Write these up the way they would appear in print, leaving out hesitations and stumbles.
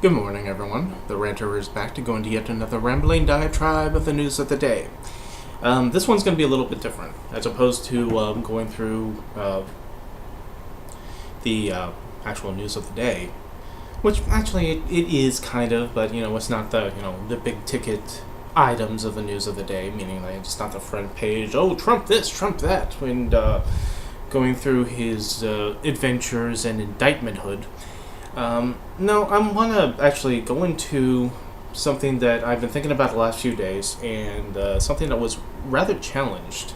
Good morning, everyone. The Ranter is back to go into yet another rambling diatribe of the news of the day. This one's going to be a little bit different, as opposed to going through the actual news of the day, which actually it is kind of, but it's not the big ticket items of the news of the day, meaning like it's not the front page. Oh, Trump this, Trump that, and going through his adventures and indictmenthood. No, I want to actually go into something that I've been thinking about the last few days, and something that was rather challenged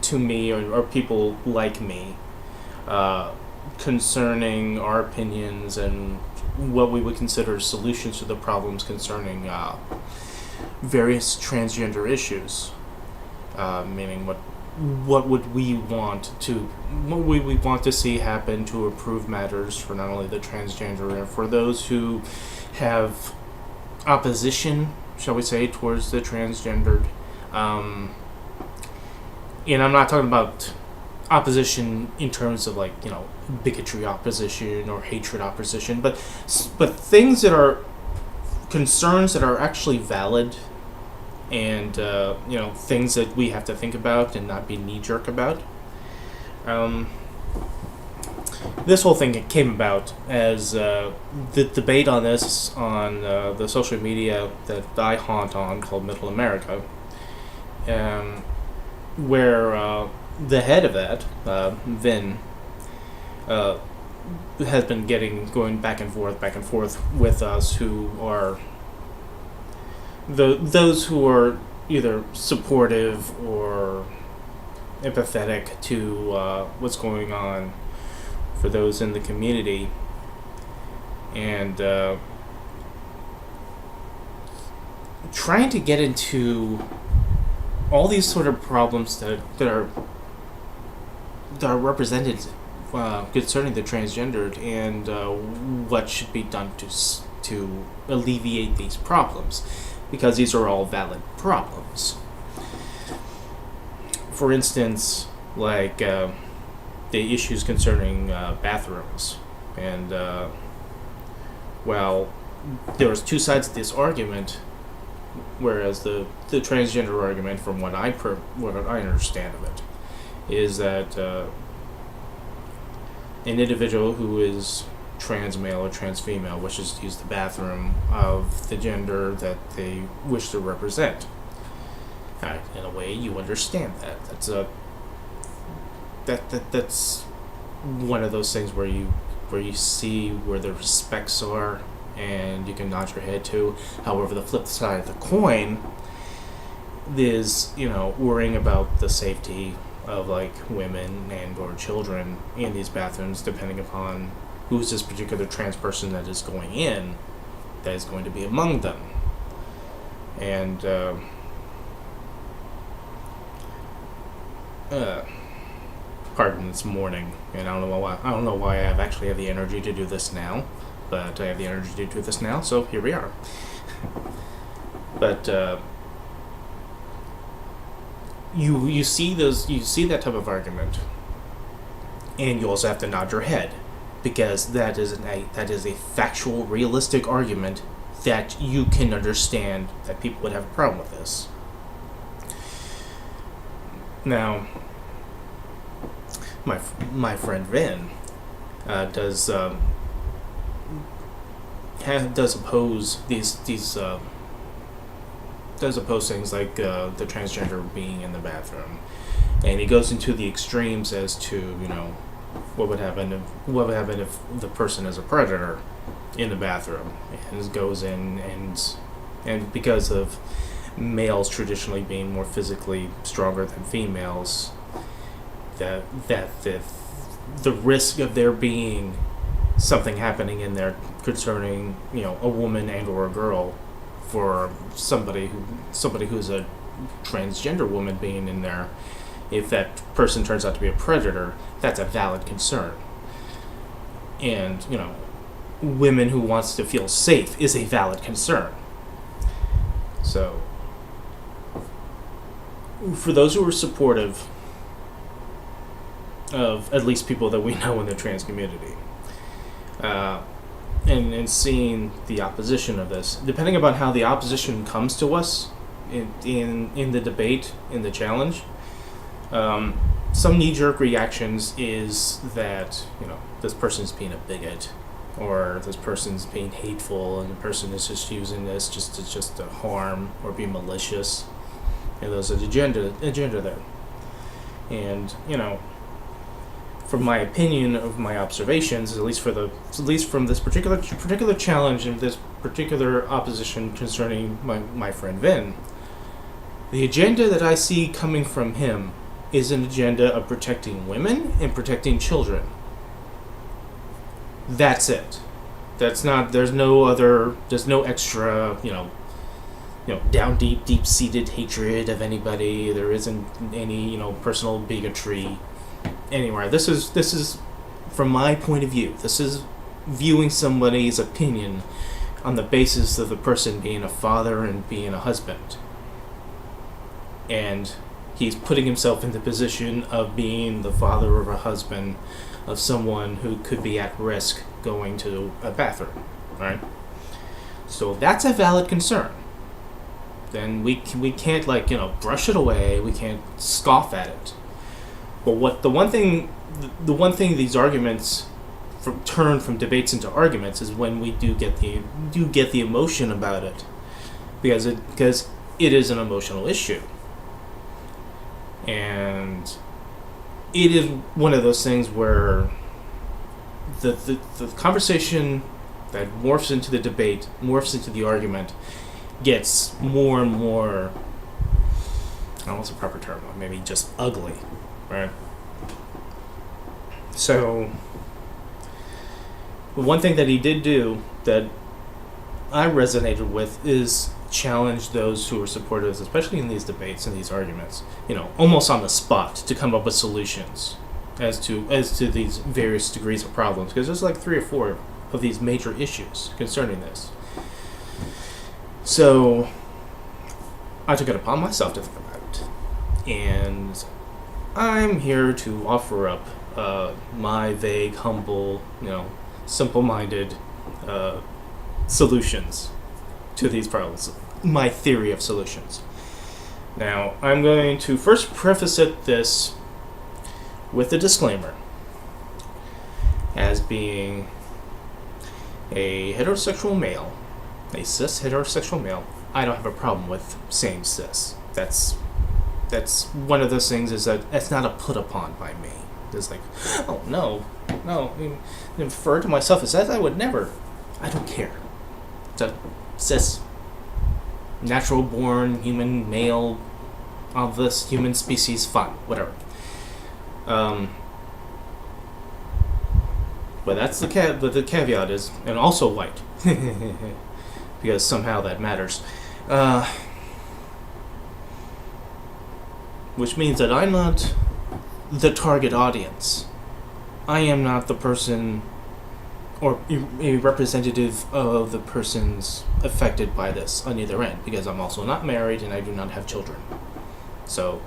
to me or people like me concerning our opinions and what we would consider solutions to the problems concerning various transgender issues, meaning what would we want to see happen to improve matters for not only the transgender and for those who have opposition, shall we say, towards the transgendered. And I'm not talking about opposition in terms of bigotry opposition or hatred opposition, but things that are concerns that are actually valid, and things that we have to think about and not be knee-jerk about. This whole thing came about as the debate on this on the social media that I haunt on, called Middle America, where the head of that, Vin, has been going back and forth with us, who are those who are either supportive or empathetic to what's going on for those in the community, and trying to get into all these sort of problems that are represented concerning the transgendered, and what should be done to alleviate these problems, because these are all valid problems. For instance, the issues concerning bathrooms. And, there was two sides of this argument, whereas the transgender argument, from what I understand of it, is that an individual who is trans male or trans female wishes to use the bathroom of the gender that they wish to represent. In a way, you understand that. That's one of those things where you see where the respects are, and you can nod your head to. However, the flip side of the coin is worrying about the safety of women and or children in these bathrooms, depending upon who's this particular trans person that is going in, that is going to be among them. And pardon this morning, and I don't know why I actually have the energy to do this now, but I have the energy to do this now, so here we are. But you see that type of argument, and you also have to nod your head, because that is a factual, realistic argument that you can understand that people would have a problem with this. Now, my friend Vin does oppose things like the transgender being in the bathroom, and he goes into the extremes as to what would happen if the person is a predator in the bathroom and goes in, and because of males traditionally being more physically stronger than females, that the risk of there being something happening in there concerning a woman and or a girl, for somebody who's a transgender woman being in there, if that person turns out to be a predator, that's a valid concern. And women who wants to feel safe is a valid concern. So for those who are supportive of at least people that we know in the trans community, and seeing the opposition of this, depending upon how the opposition comes to us in the debate, in the challenge, some knee-jerk reactions is that, this person's being a bigot, or this person's being hateful, and the person is just using this just to harm or be malicious. And there's an agenda there. And, from my opinion of my observations, at least from this particular challenge and this particular opposition concerning my friend Vin, the agenda that I see coming from him is an agenda of protecting women and protecting children. That's it. There's no extra, down deep-seated hatred of anybody. There isn't any, personal bigotry anywhere. This is from my point of view. This is viewing somebody's opinion on the basis of the person being a father and being a husband. And he's putting himself in the position of being the father or a husband of someone who could be at risk going to a bathroom, right? So that's a valid concern. Then we can't brush it away. We can't scoff at it. But the one thing these arguments turn from debates into arguments is when we do get the emotion about it, because it is an emotional issue, and it is one of those things where the conversation that morphs into the debate, morphs into the argument, gets more and more, I don't know what's the proper term, maybe just ugly, right? So, one thing that he did do that I resonated with is challenge those who are supporters, especially in these debates and these arguments, almost on the spot, to come up with solutions as to these various degrees of problems, because there's like 3 or 4 of these major issues concerning this. So I took it upon myself to think about it, and I'm here to offer up my vague, humble, simple-minded solutions to these problems, my theory of solutions. Now, I'm going to first preface this with a disclaimer, as being a heterosexual male, a cis heterosexual male. I don't have a problem with saying cis. That's one of those things, is that it's not a put upon by me. It's like, oh no, refer to myself as that, I would never. I don't care. It's a cis, natural born human male of this human species, fine, whatever. But that's the caveat is, and also white, because somehow that matters. Which means that I'm not the target audience. I am not the person or a representative of the persons affected by this on either end, because I'm also not married and I do not have children. So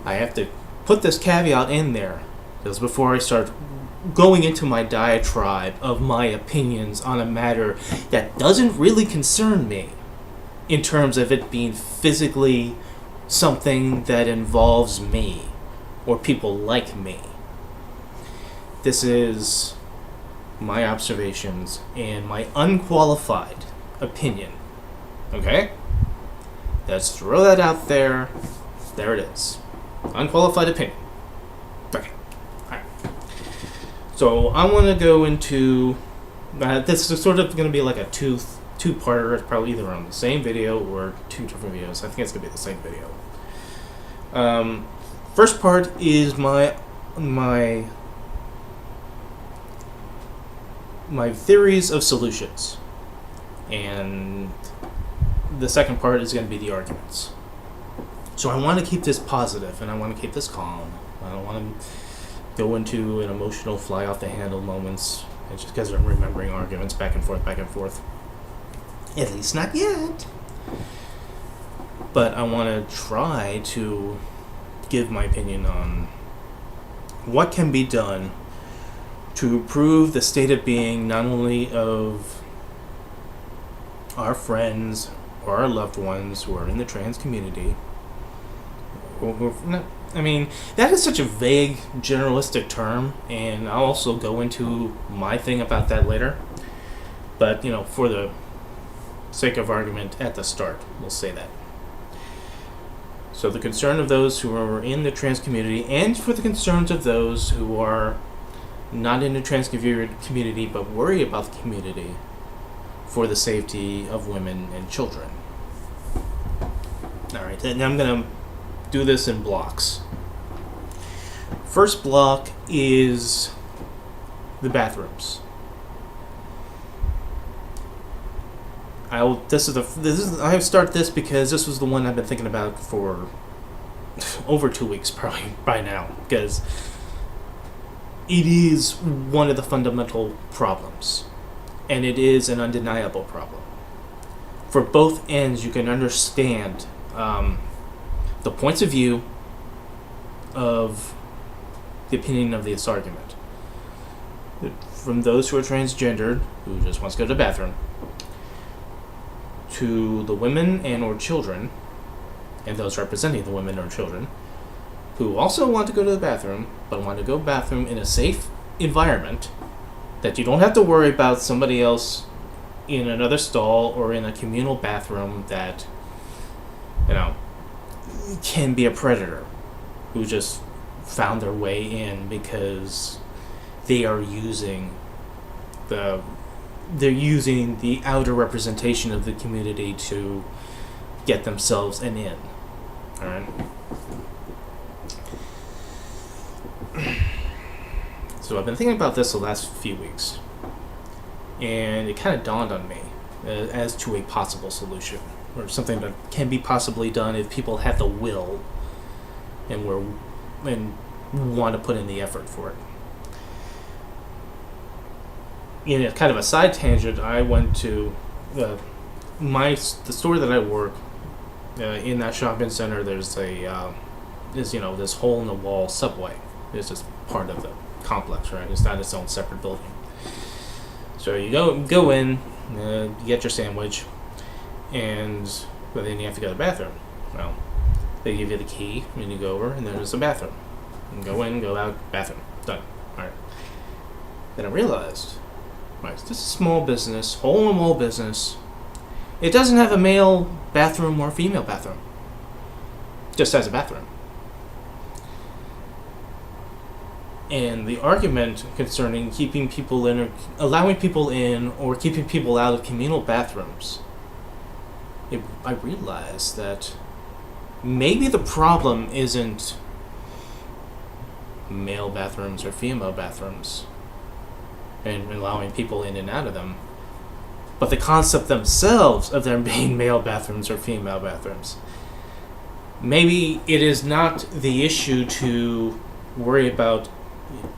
I have to put this caveat in there, because before I start going into my diatribe of my opinions on a matter that doesn't really concern me, in terms of it being physically something that involves me or people like me. This is my observations and my unqualified opinion. Okay? Let's throw that out there. There it is. Unqualified opinion. Okay. Alright. So I want to go into... this is sort of going to be like a two-parter. It's probably either on the same video or 2 different videos. I think it's going to be the same video. First part is my theories of solutions, and the second part is going to be the arguments. So I want to keep this positive, and I want to keep this calm. I don't want to go into an emotional fly off the handle moments, just because I'm remembering arguments back and forth. At least not yet. But I want to try to give my opinion on what can be done to improve the state of being not only of our friends or our loved ones who are in the trans community. That is such a vague, generalistic term, and I'll also go into my thing about that later. But, for the sake of argument at the start, we'll say that. So the concern of those who are in the trans community, and for the concerns of those who are not in the trans community but worry about the community for the safety of women and children. Alright, and I'm going to do this in blocks. First block is the bathrooms. I start this because this was the one I've been thinking about for over 2 weeks probably by now, because it is one of the fundamental problems, and it is an undeniable problem. For both ends, you can understand the points of view of the opinion of this argument. From those who are transgendered, who just wants to go to the bathroom, to the women and or children, and those representing the women or children, who also want to go to the bathroom, but want to go to the bathroom in a safe environment, that you don't have to worry about somebody else in another stall or in a communal bathroom that, can be a predator who just found their way in because they are using the outer representation of the community to get themselves an in. Alright? So I've been thinking about this the last few weeks, and it kind of dawned on me as to a possible solution, or something that can be possibly done if people have the will and want to put in the effort for it. In a kind of a side tangent, I went to the store that I work in that shopping center. There's this hole in the wall subway. It's just part of the complex, right? It's not its own separate building. So you go in, you get your sandwich, but then you have to go to the bathroom. Well, they give you the key, and you go over, and there's a bathroom. You go in, go out, bathroom, done. All right. Then I realized, right, this is a small business, hole-in-the-wall business. It doesn't have a male bathroom or a female bathroom. It just has a bathroom. And the argument concerning keeping people in or allowing people in or keeping people out of communal bathrooms, I realized that maybe the problem isn't male bathrooms or female bathrooms and allowing people in and out of them, but the concept themselves of there being male bathrooms or female bathrooms. Maybe it is not the issue to worry about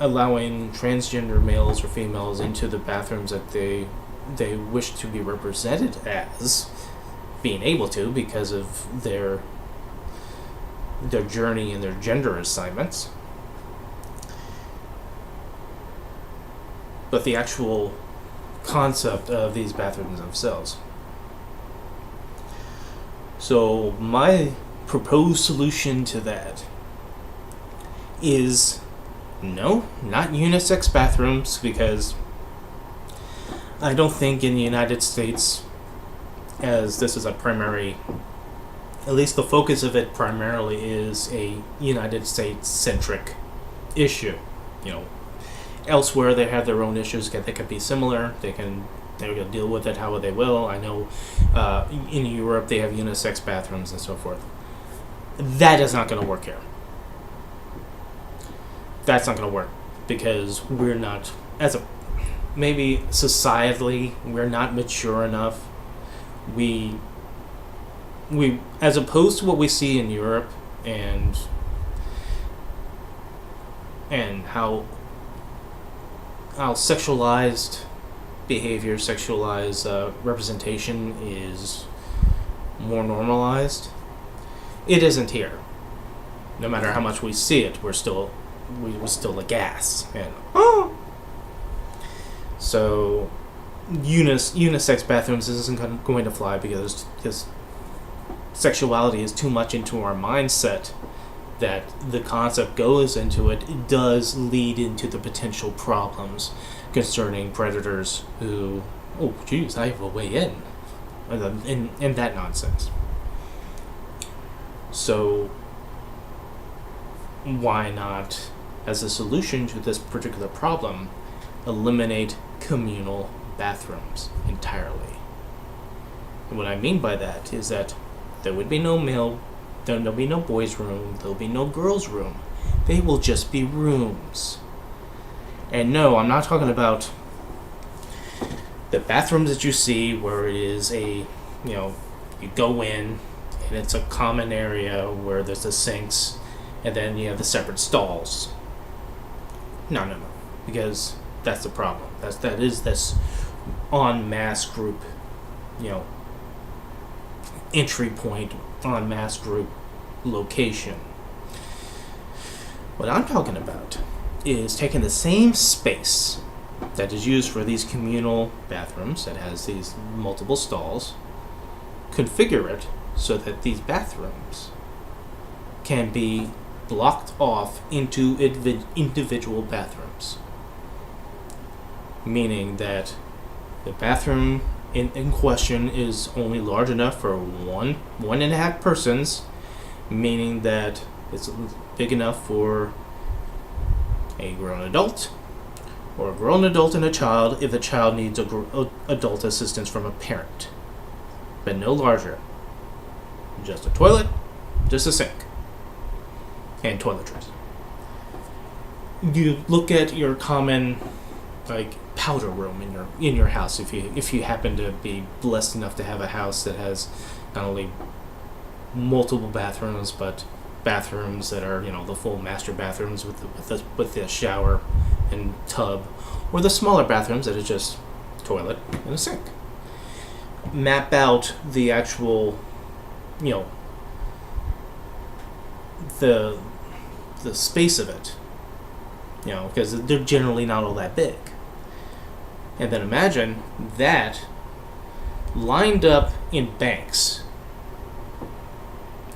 allowing transgender males or females into the bathrooms that they wish to be represented as being able to because of their journey and their gender assignments, but the actual concept of these bathrooms themselves. So my proposed solution to that is no, not unisex bathrooms, because I don't think in the United States, as this is a primary, at least the focus of it primarily is a United States-centric issue. Elsewhere they have their own issues that could be similar. They're going to deal with it how they will. I know in Europe they have unisex bathrooms and so forth. That is not going to work here. That's not going to work because we're not, maybe societally, we're not mature enough. We as opposed to what we see in Europe and how sexualized behavior, sexualized representation is more normalized. It isn't here. No matter how much we see it, we're still aghast. And So unisex bathrooms isn't going to fly because sexuality is too much into our mindset that the concept goes into it. It does lead into the potential problems concerning predators who, oh geez, I have a way in that nonsense. So why not, as a solution to this particular problem, eliminate communal bathrooms entirely? And what I mean by that is that there would be there'll be no boys' room, there'll be no girls' room. They will just be rooms. And no, I'm not talking about the bathrooms that you see where it is you go in and it's a common area where there's the sinks and then you have the separate stalls. No. Because that's the problem. That is this en masse group, entry point, en masse group location. What I'm talking about is taking the same space that is used for these communal bathrooms that has these multiple stalls, configure it so that these bathrooms can be blocked off into individual bathrooms. Meaning that the bathroom in question is only large enough for one and a half persons, meaning that it's big enough for a grown adult, or a grown adult and a child if the child needs adult assistance from a parent, but no larger. Just a toilet, just a sink, and toiletries. You look at your common, powder room in your house, if you happen to be blessed enough to have a house that has not only multiple bathrooms but bathrooms that are the full master bathrooms with the shower and tub, or the smaller bathrooms that are just toilet and a sink. Map out the actual the space of it, because they're generally not all that big. And then imagine that lined up in banks,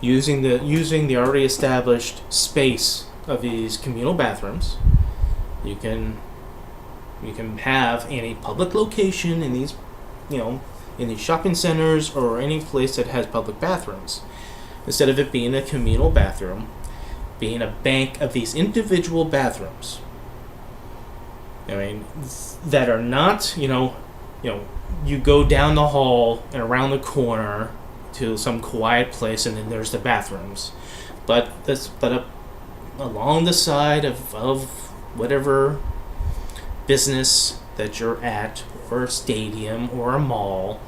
using the already established space of these communal bathrooms. You can have any public location in these, in these shopping centers or any place that has public bathrooms. Instead of it being a communal bathroom, being a bank of these individual bathrooms. That are not, you go down the hall and around the corner to some quiet place, and then there's the bathrooms. But along the side of whatever business that you're at, or a stadium, or a mall.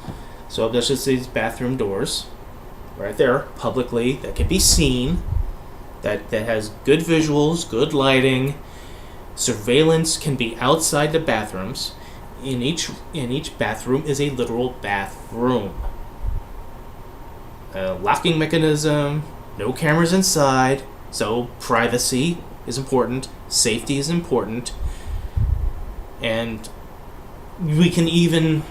So there's just these bathroom doors right there, publicly, that can be seen, that has good visuals, good lighting. Surveillance can be outside the bathrooms. In each bathroom is a literal bathroom. A locking mechanism, no cameras inside, so privacy is important, safety is important, and we can even,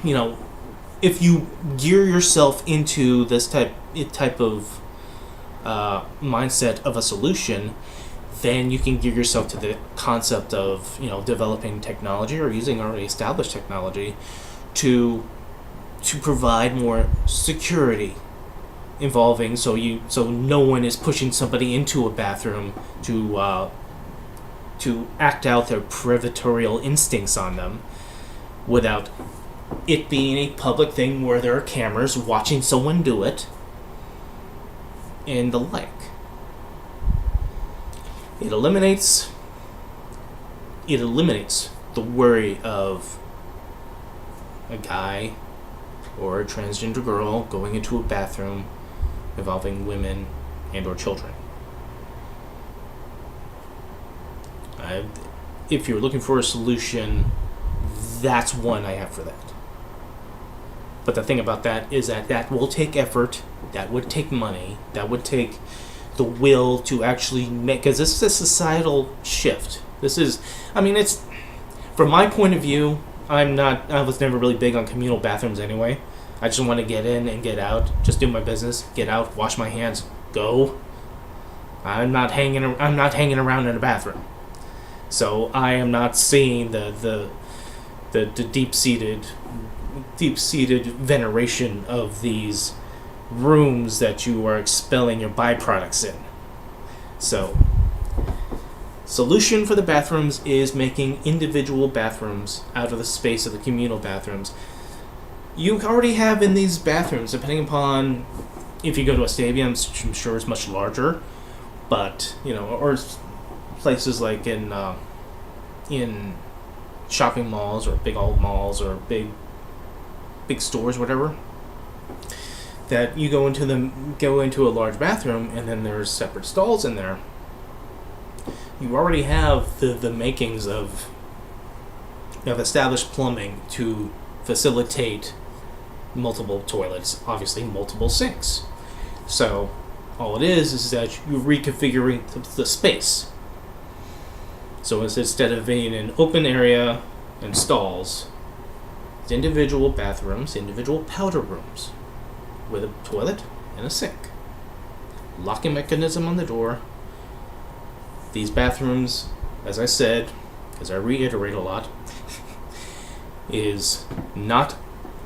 if you gear yourself into this type of mindset of a solution, then you can gear yourself to the concept of developing technology or using already established technology to provide more security involving, so no one is pushing somebody into a bathroom to act out their predatory instincts on them without it being a public thing where there are cameras watching someone do it and the like. It eliminates the worry of a guy or a transgender girl going into a bathroom involving women and or children. If you're looking for a solution, that's one I have for that. But the thing about that is that will take effort, that would take money, that would take the will to actually make, because this is a societal shift. This is, it's, from my point of view, I was never really big on communal bathrooms anyway. I just want to get in and get out, just do my business, get out, wash my hands, go. I'm not hanging around in a bathroom. So I am not seeing the deep-seated veneration of these rooms that you are expelling your byproducts in. So, solution for the bathrooms is making individual bathrooms out of the space of the communal bathrooms. You already have in these bathrooms, depending upon if you go to a stadium, I'm sure it's much larger, but or places like in shopping malls or big old malls or big stores, whatever, that you go into a large bathroom and then there's separate stalls in there. You already have the makings of established plumbing to facilitate multiple toilets, obviously multiple sinks. So all it is that you're reconfiguring the space. So instead of being an open area and stalls, it's individual bathrooms, individual powder rooms with a toilet and a sink. Locking mechanism on the door. These bathrooms, as I said, because I reiterate a lot, is not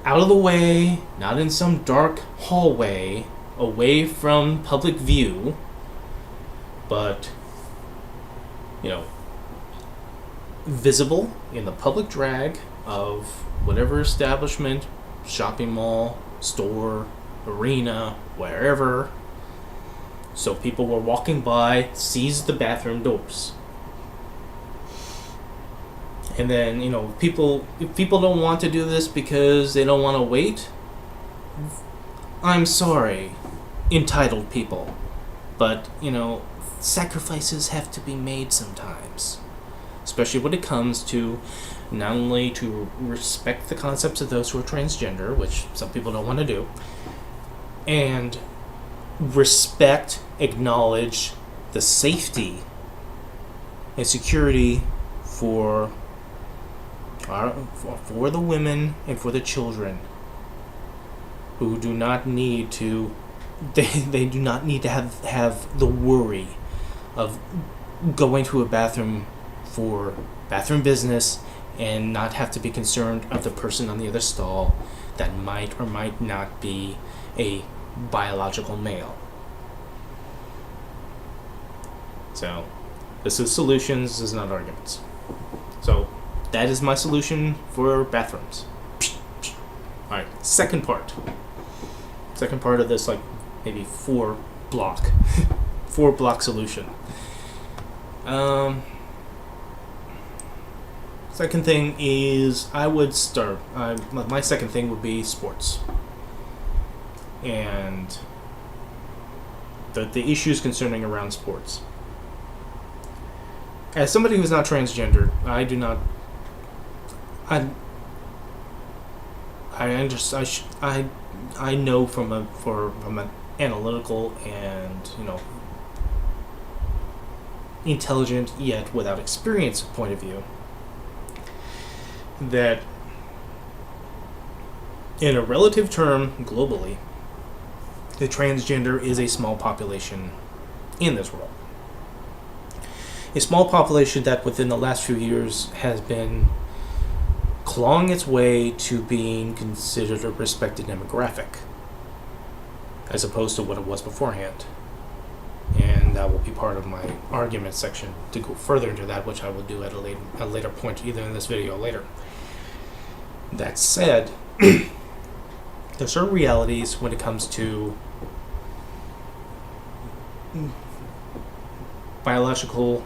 out of the way, not in some dark hallway, away from public view, but, visible in the public drag of whatever establishment, shopping mall, store, arena, wherever. So people were walking by, sees the bathroom doors. And then, if people don't want to do this because they don't want to wait, I'm sorry, entitled people. But, sacrifices have to be made sometimes. Especially when it comes to not only to respect the concepts of those who are transgender, which some people don't want to do, and respect, acknowledge the safety and security for the women and for the children who do not need to they do not need to have the worry of going to a bathroom for bathroom business and not have to be concerned of the person on the other stall that might or might not be a biological male. So, this is solutions, this is not arguments. So, that is my solution for bathrooms. Alright, second part. Second part of this, maybe 4 block solution. Second thing is, I would start, my second thing would be sports. And the issues concerning around sports. As somebody who's not transgendered, I know from an analytical and intelligent yet without experience point of view that in a relative term globally, the transgender is a small population in this world. A small population that within the last few years has been clawing its way to being considered a respected demographic as opposed to what it was beforehand. And that will be part of my argument section to go further into that, which I will do at a later point, either in this video or later. That said, there's certain realities when it comes to biological,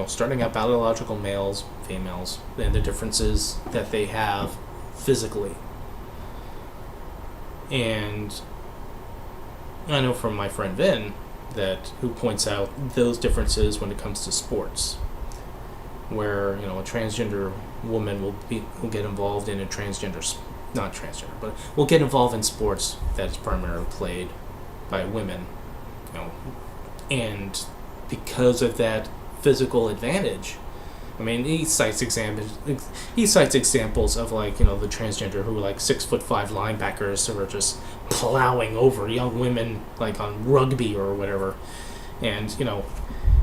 starting out biological males, females, and the differences that they have physically. And I know from my friend Vin who points out those differences when it comes to sports, where a transgender woman will get involved in will get involved in sports that's primarily played by women, and because of that physical advantage, I mean, he cites examples of, like, the transgender who are like 6'5" linebackers who are just plowing over young women, like on rugby or whatever, and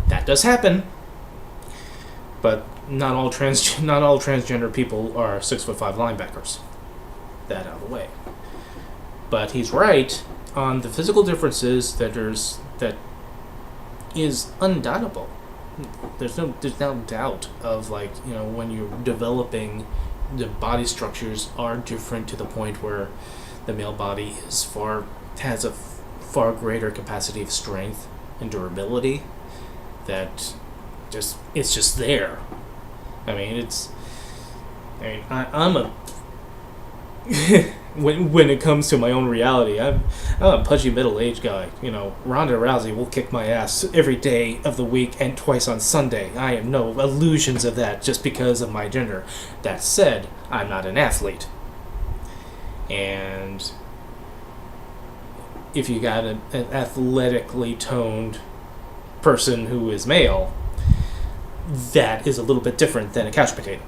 that does happen. But not all transgender people are 6'5" linebackers. That out of the way. But he's right on the physical differences that is undoubtable. There's no doubt of, like, when you're developing, the body structures are different to the point where the male body has a far greater capacity of strength and durability. That it's just there. I mean, I'm a when it comes to my own reality, I'm a pudgy middle-aged guy. Ronda Rousey will kick my ass every day of the week and twice on Sunday. I have no illusions of that just because of my gender. That said, I'm not an athlete. And if you got an athletically toned person who is male, that is a little bit different than a couch potato.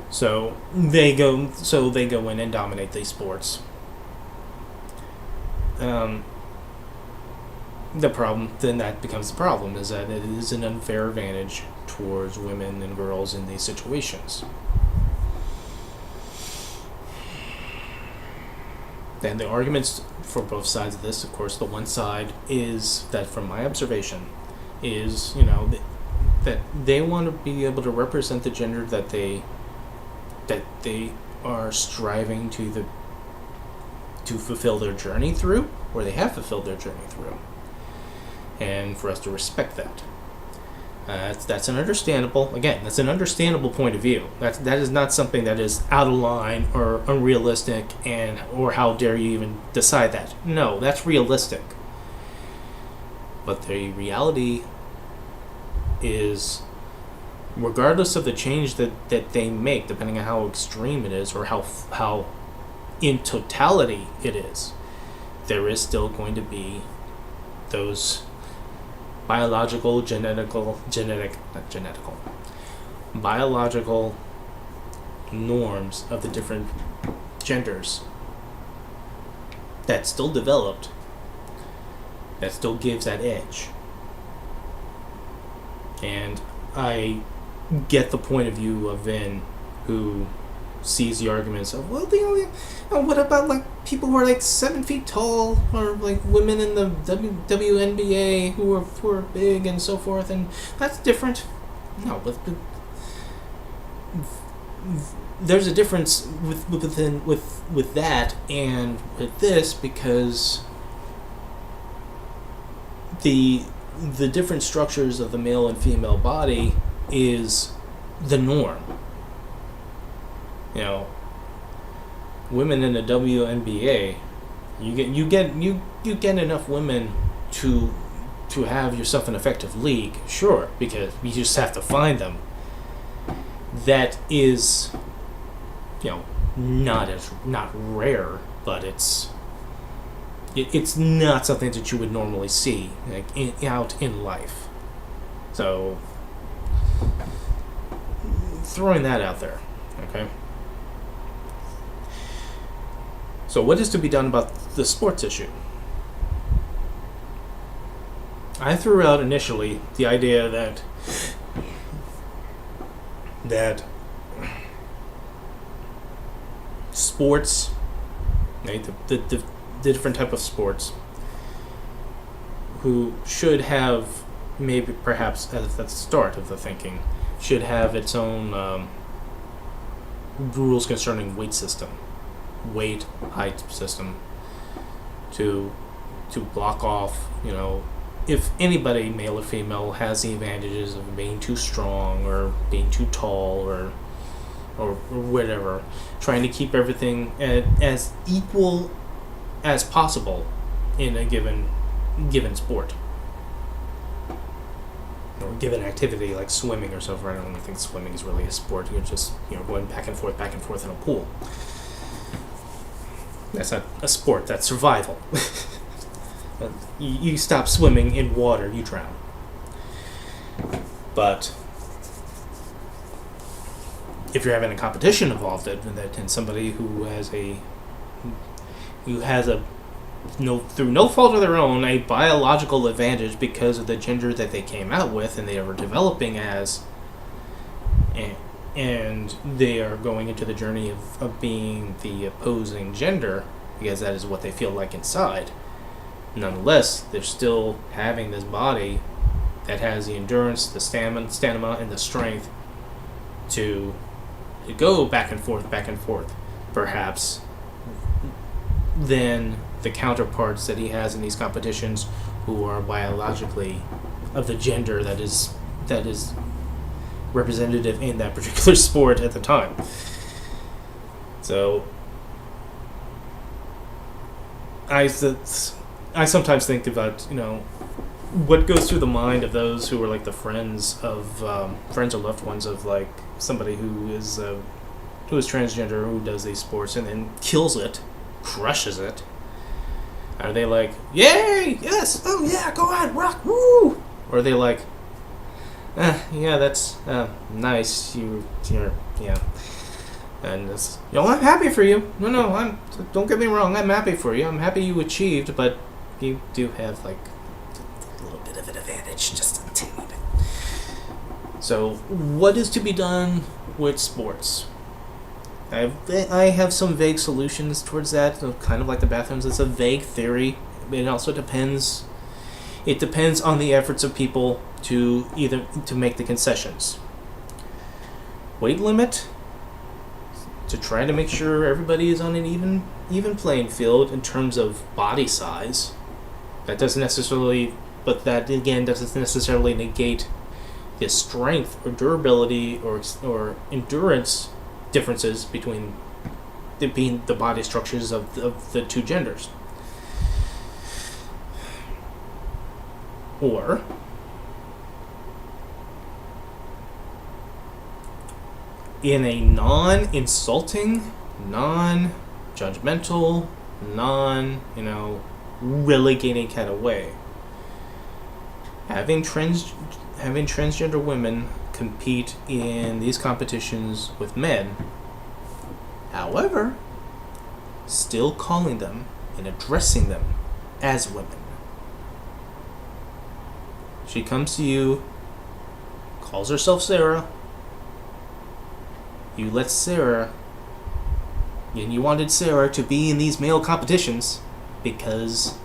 So they go in and dominate these sports. That becomes the problem, is that it is an unfair advantage towards women and girls in these situations. And the arguments for both sides of this, of course, the one side is that, from my observation, is that they want to be able to represent the gender that they are striving to fulfill their journey through, or they have fulfilled their journey through, and for us to respect that. That's an understandable point of view. That is not something that is out of line or unrealistic, or how dare you even decide that. No, that's realistic. But the reality is, regardless of the change that they make, depending on how extreme it is or how in totality it is, there is still going to be those biological norms of the different genders that's still developed, that still gives that edge. And I get the point of view of Vin, who sees the arguments of, well, what about, like, people who are like 7 feet tall, or like women in the WNBA who are big and so forth, and that's different. No, but there's a difference with that and with this, because the different structures of the male and female body is the norm. Women in the WNBA, you get enough women to have yourself an effective league, sure, because you just have to find them. That is, not rare, but it's not something that you would normally see, like, out in life. So, throwing that out there, okay? So what is to be done about the sports issue? I threw out initially the idea that sports, right, the different type of sports, who should have, maybe perhaps at the start of the thinking, should have its own rules concerning weight, height system, to block off, if anybody, male or female, has the advantages of being too strong or being too tall or whatever, trying to keep everything as equal as possible in a given sport or given activity, like swimming or so forth. I don't even think swimming is really a sport. You're just going back and forth in a pool. That's not a sport. That's survival. You stop swimming in water, you drown. But if you're having a competition involved and somebody who has a through no fault of their own, a biological advantage because of the gender that they came out with and they are developing as, and they are going into the journey of being the opposing gender because that is what they feel like inside. Nonetheless, they're still having this body that has the endurance, the stamina, and the strength to go back and forth, perhaps, than the counterparts that he has in these competitions who are biologically of the gender that is representative in that particular sport at the time. So I sometimes think about, what goes through the mind of those who are like the friends or loved ones of like somebody who is transgender, who does these sports and then kills it, crushes it. Are they like, yay, yes, oh yeah, go on, rock, woo? Or are they like, yeah, that's nice, you're yeah. And it's, I'm happy for you. No, don't get me wrong, I'm happy for you. I'm happy you achieved, but you do have like a little bit of an advantage, just a tiny bit. So, what is to be done with sports? I have some vague solutions towards that, kind of like the bathrooms. It's a vague theory. It also depends. It depends on the efforts of people to make the concessions. Weight limit, to try to make sure everybody is on an even playing field in terms of body size. That doesn't necessarily negate the strength or durability or endurance differences between the body structures of the two genders. Or in a non-insulting, non-judgmental, relegating kind of way, having transgender women compete in these competitions with men, however, still calling them and addressing them as women. She comes to you, calls herself Sarah. You let Sarah, and you wanted Sarah to be in these male competitions because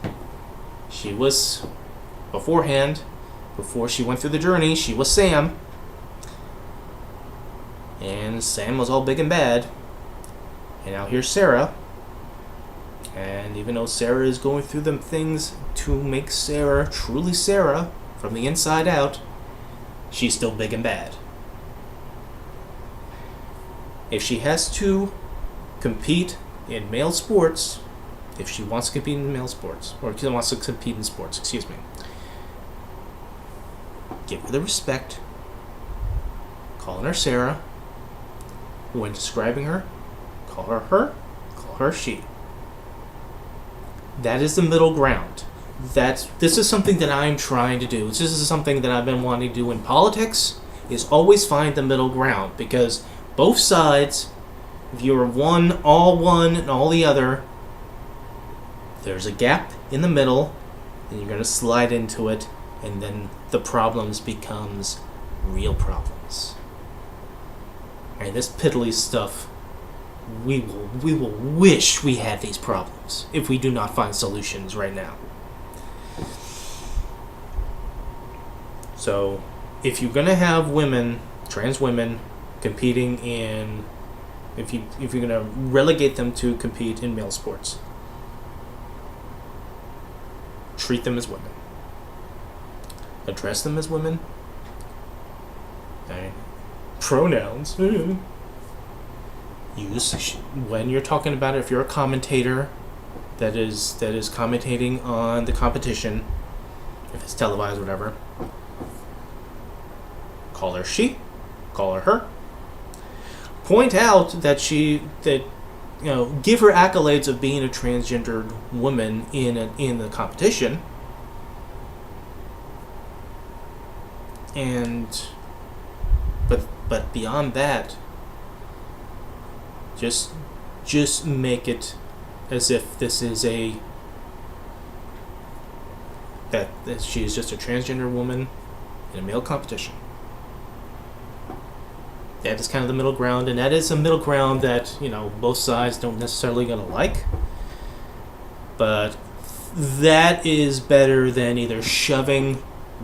she was beforehand, before she went through the journey, she was Sam. And Sam was all big and bad. And now here's Sarah. And even though Sarah is going through the things to make Sarah truly Sarah from the inside out, she's still big and bad. If she has to compete in male sports, if she wants to compete in male sports, or if she wants to compete in sports, excuse me, give her the respect, calling her Sarah. When describing her, call her she. That is the middle ground. This is something that I'm trying to do. This is something that I've been wanting to do in politics, is always find the middle ground, because both sides, if you're all one and all the other, there's a gap in the middle, and you're going to slide into it, and then the problems becomes real problems. And this piddly stuff, we will wish we had these problems if we do not find solutions right now. So, if you're gonna have trans women, competing in, if you're gonna relegate them to compete in male sports, treat them as women. Address them as women. Okay. Pronouns. Use when you're talking about it. If you're a commentator that is commentating on the competition, if it's televised, whatever, call her she, call her her. Point out that give her accolades of being a transgendered woman in the competition, and but beyond that, just make it as if this is that she is just a transgender woman in a male competition. That is kind of the middle ground, and that is a middle ground that, both sides don't necessarily gonna like. But that is better than either shoving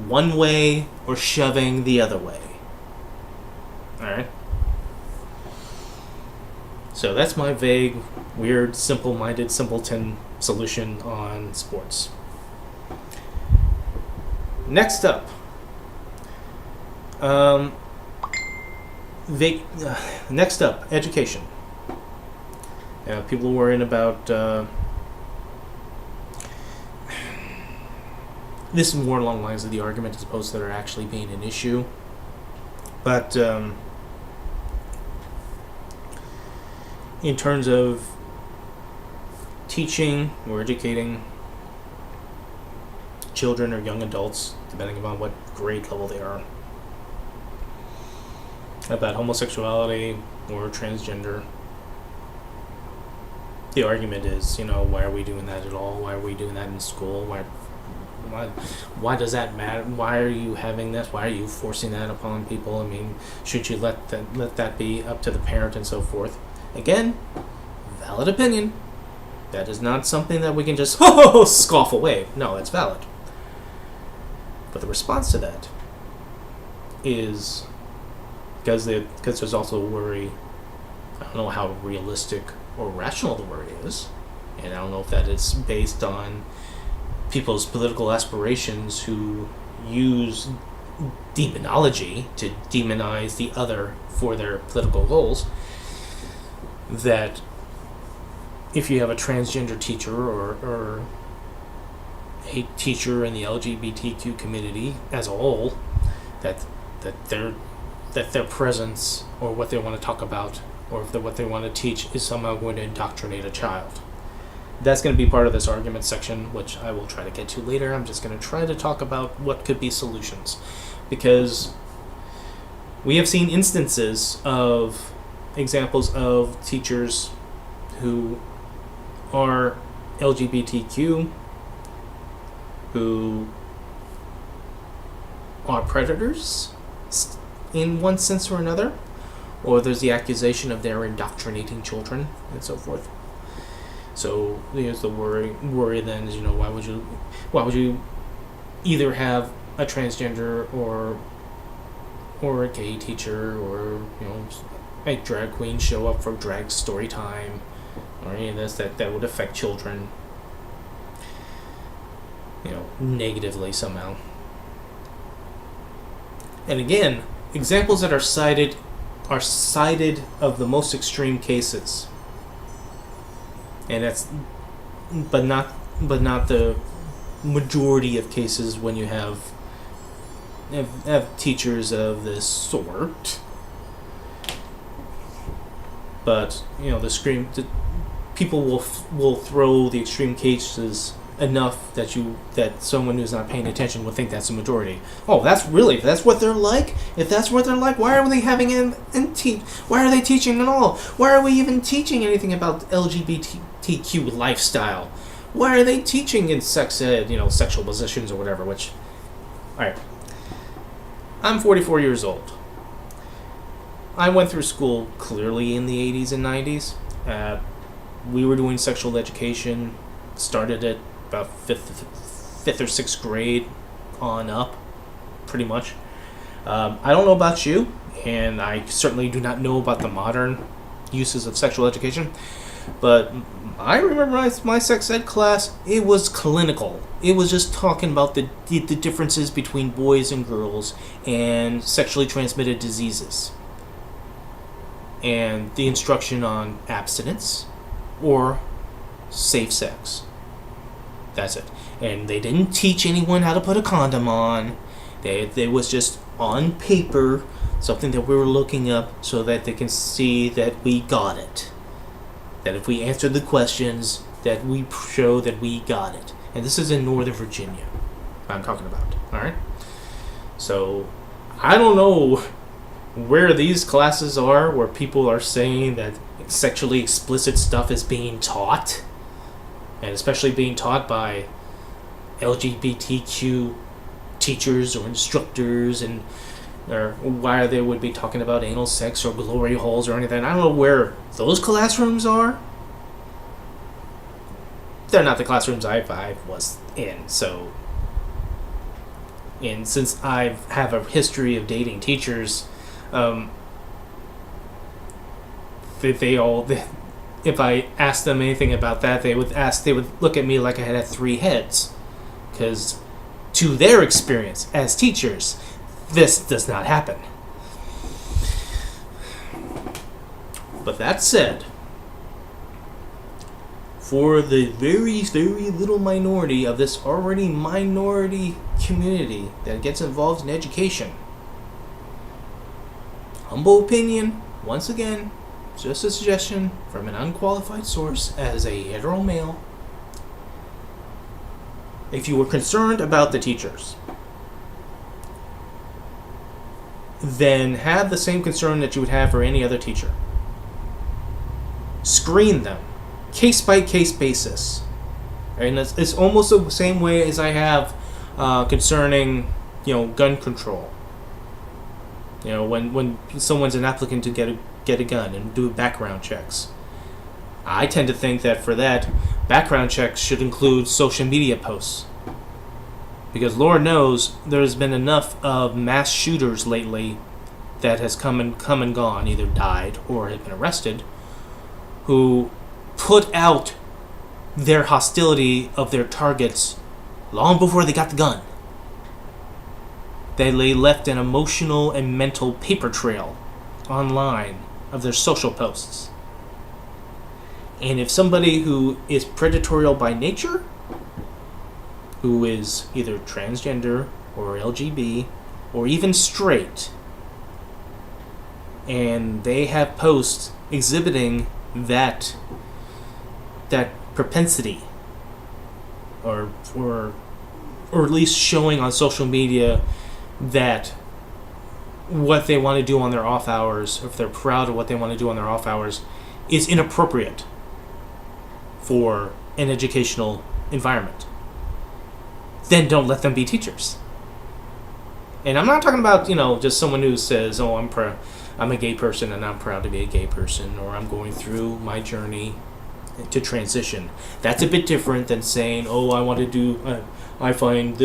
one way or shoving the other way. Alright? So that's my vague, weird, simple-minded, simpleton solution on sports. Next up, education. People worrying about this is more along the lines of the argument as opposed to there actually being an issue. But in terms of teaching or educating children or young adults, depending upon what grade level they are, about homosexuality or transgender, the argument is, why are we doing that at all? Why are we doing that in school? Why does that matter? Why are you having this? Why are you forcing that upon people? I mean, should you let that be up to the parent and so forth? Again, valid opinion. That is not something that we can just scoff away. No, it's valid. But the response to that is because there's also a worry. I don't know how realistic or rational the worry is, and I don't know if that is based on people's political aspirations who use demonology to demonize the other for their political goals. That if you have a transgender teacher or a teacher in the LGBTQ community as a whole, that their presence or what they want to talk about or what they want to teach is somehow going to indoctrinate a child. That's going to be part of this argument section, which I will try to get to later. I'm just going to try to talk about what could be solutions, because we have seen instances of examples of teachers who are LGBTQ who are predators in one sense or another, or there's the accusation of they're indoctrinating children and so forth. So here's the worry then is, why would you either have a transgender or a gay teacher or a drag queen show up for drag story time or any of this that would affect children negatively somehow. And again, examples that are cited of the most extreme cases, and that's but not the majority of cases when you have teachers of this sort. But people will throw the extreme cases enough that someone who's not paying attention will think that's the majority. Oh, if that's what they're like, why are they having why are they teaching at all? Why are we even teaching anything about LGBTQ lifestyle? Why are they teaching in sex ed, sexual positions or whatever? Which, all right, I'm 44 years old. I went through school clearly in the 80s and 90s. We were doing sexual education, started at about fifth or sixth grade on up, pretty much. I don't know about you, and I certainly do not know about the modern uses of sexual education, but I remember my sex ed class, it was clinical. It was just talking about the differences between boys and girls and sexually transmitted diseases, and the instruction on abstinence or safe sex. That's it. And they didn't teach anyone how to put a condom on. They was just on paper, something that we were looking up so that they can see that we got it. That if we answered the questions, that we show that we got it. And this is in Northern Virginia I'm talking about. Alright? So, I don't know where these classes are, where people are saying that sexually explicit stuff is being taught, and especially being taught by LGBTQ teachers or instructors, and or why they would be talking about anal sex or glory holes or anything. I don't know where those classrooms are. They're not the classrooms I was in, so. And since I have a history of dating teachers, if I asked them anything about that, they would look at me like I had 3 heads, because to their experience as teachers, this does not happen. But that said, for the very, very little minority of this already minority community that gets involved in education, humble opinion, once again, just a suggestion from an unqualified source as a hetero male. If you were concerned about the teachers, then have the same concern that you would have for any other teacher. Screen them, case-by-case basis. And it's almost the same way as I have concerning, gun control. When someone's an applicant to get a gun and do background checks, I tend to think that for that, background checks should include social media posts. Because Lord knows there's been enough of mass shooters lately that has come and gone, either died or have been arrested, who put out their hostility of their targets long before they got the gun. They left an emotional and mental paper trail online of their social posts. And if somebody who is predatorial by nature, who is either transgender or LGB or even straight, and they have posts exhibiting that propensity, or at least showing on social media that what they want to do on their off hours, if they're proud of what they want to do on their off hours, is inappropriate for an educational environment, then don't let them be teachers. And I'm not talking about, just someone who says, oh, I'm a gay person and I'm proud to be a gay person, or I'm going through my journey to transition. That's a bit different than saying, oh, I find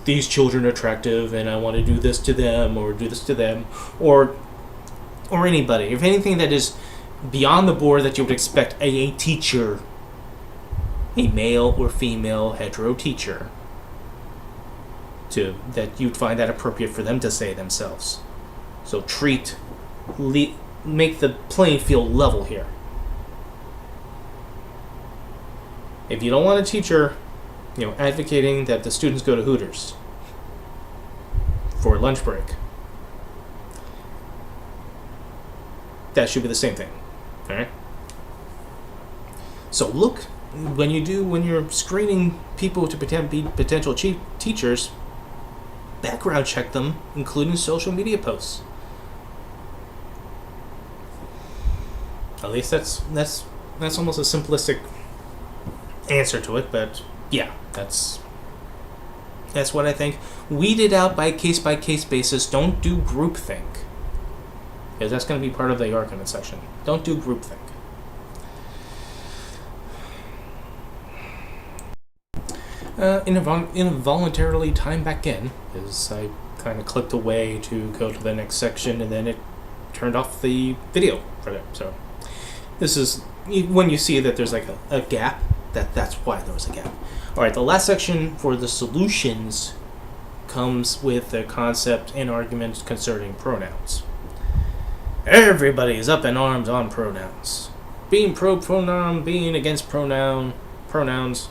these children attractive and I want to do this to them or do this to them, or anybody. If anything that is beyond the board that you would expect a teacher, a male or female hetero teacher, that you'd find that appropriate for them to say themselves. So make the playing field level here. If you don't want a teacher, advocating that the students go to Hooters for lunch break, that should be the same thing. All right. So look, when you're screening people to be potential teachers, background check them, including social media posts. At least that's almost a simplistic answer to it, but yeah, that's what I think. Weed it out by case basis. Don't do groupthink, because that's going to be part of the argument section. Don't do groupthink. Involuntarily time back in, as I kind of clicked away to go to the next section, and then it turned off the video for that. So this is when you see that there's like a gap. That's why there was a gap. All right, the last section for the solutions comes with the concept and argument concerning pronouns. Everybody is up in arms on pronouns. Being pro-pronoun, being against pronouns.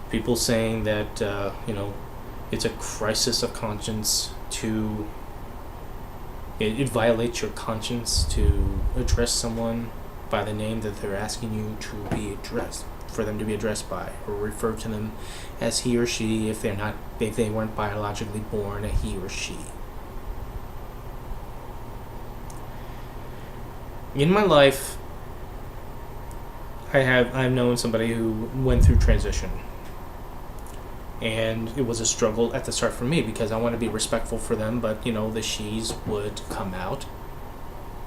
People saying that, it's a crisis of conscience to... It violates your conscience to address someone by the name that they're asking you to be addressed. for them to be addressed by, or refer to them as he or she if they weren't biologically born a he or she. In my life, I've known somebody who went through transition, and it was a struggle at the start for me because I want to be respectful for them, but the she's would come out,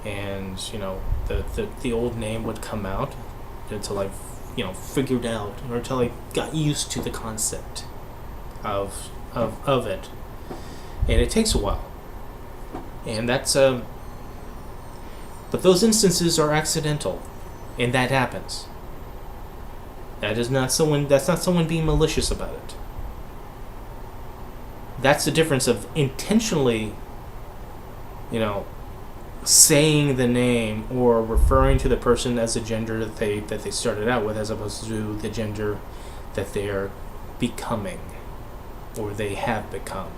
and the old name would come out until I figured out, or until I got used to the concept of it, and it takes a while, and that's but those instances are accidental, and that happens. That's not someone being malicious about it. That's the difference of intentionally, saying the name or referring to the person as the gender that they started out with, as opposed to the gender that they are becoming or they have become.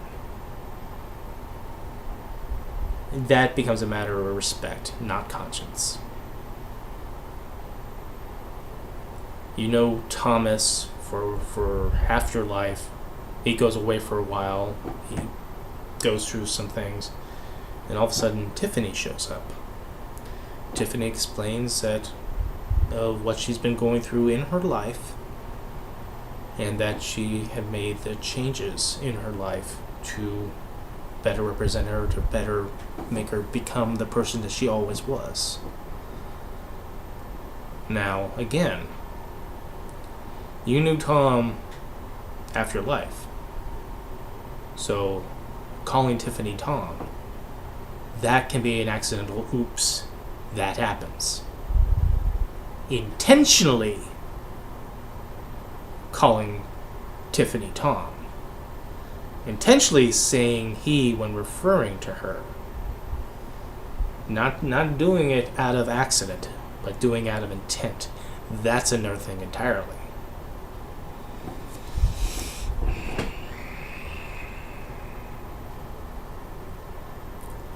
That becomes a matter of respect, not conscience. Thomas for half your life. He goes away for a while. He goes through some things. And all of a sudden, Tiffany shows up. Tiffany explains that what she's been going through in her life, and that she had made the changes in her life to better represent her, to better make her become the person that she always was. Now, again, you knew Tom after life. So, calling Tiffany Tom, that can be an accidental oops. That happens. Intentionally calling Tiffany Tom, intentionally saying he when referring to her, not doing it out of accident, but doing it out of intent, that's another thing entirely.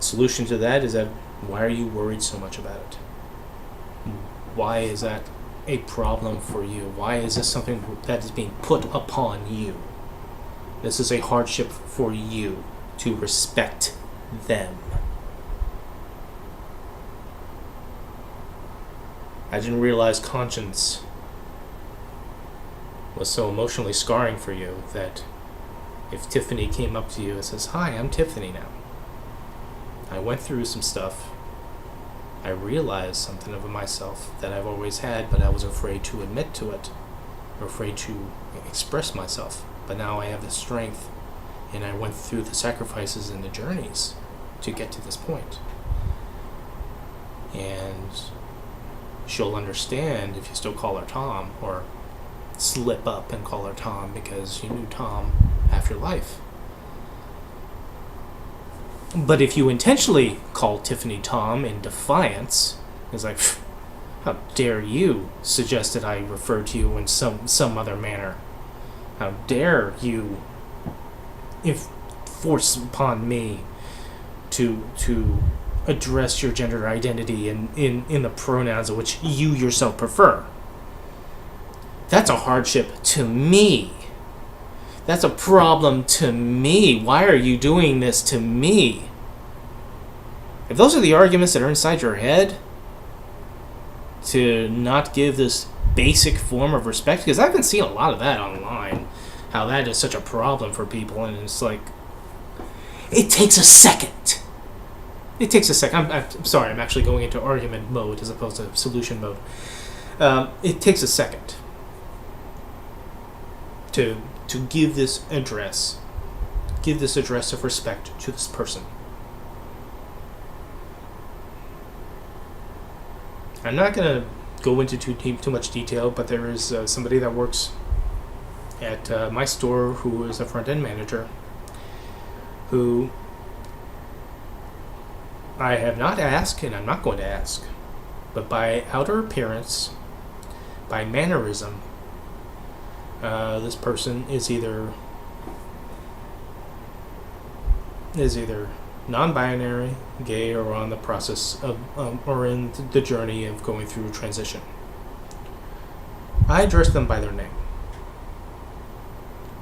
Solution to that is that, why are you worried so much about it? Why is that a problem for you? Why is this something that is being put upon you? This is a hardship for you to respect them. I didn't realize conscience was so emotionally scarring for you that if Tiffany came up to you and says, "Hi, I'm Tiffany now. I went through some stuff. I realized something of myself that I've always had, but I was afraid to admit to it, or afraid to express myself. But now I have the strength, and I went through the sacrifices and the journeys to get to this point." And she'll understand if you still call her Tom, or slip up and call her Tom because you knew Tom after life. But if you intentionally call Tiffany Tom in defiance, it's like, how dare you suggest that I refer to you in some other manner? How dare you force upon me to address your gender identity in the pronouns of which you yourself prefer? That's a hardship to me. That's a problem to me. Why are you doing this to me? If those are the arguments that are inside your head, to not give this basic form of respect, because I've been seeing a lot of that online, how that is such a problem for people, and it's like, it takes a second. It takes a second. I'm sorry, I'm actually going into argument mode as opposed to solution mode. It takes a second to give this address of respect to this person. I'm not going to go into too much detail, but there is somebody that works at my store who is a front-end manager, who I have not asked, and I'm not going to ask, but by outer appearance, by mannerism, this person is either non-binary, gay, or on the process of or in the journey of going through transition. I address them by their name.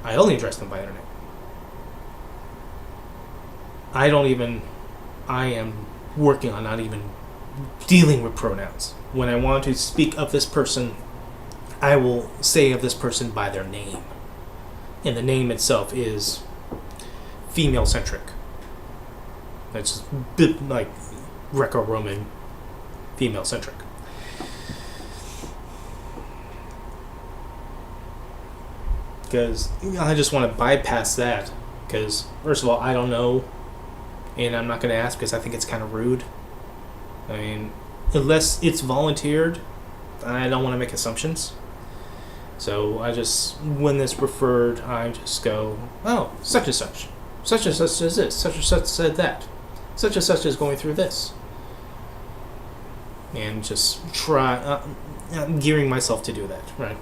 I only address them by their name. I am working on not even dealing with pronouns. When I want to speak of this person, I will say of this person by their name. And the name itself is female-centric. It's like Greco-Roman female-centric. Because I just want to bypass that. Because, first of all, I don't know. And I'm not going to ask because I think it's kind of rude. I mean, unless it's volunteered, I don't want to make assumptions. So I just, when it's referred, I just go, oh, such and such. Such and such is this. Such and such said that. Such and such is going through this. And just try, I'm gearing myself to do that, right?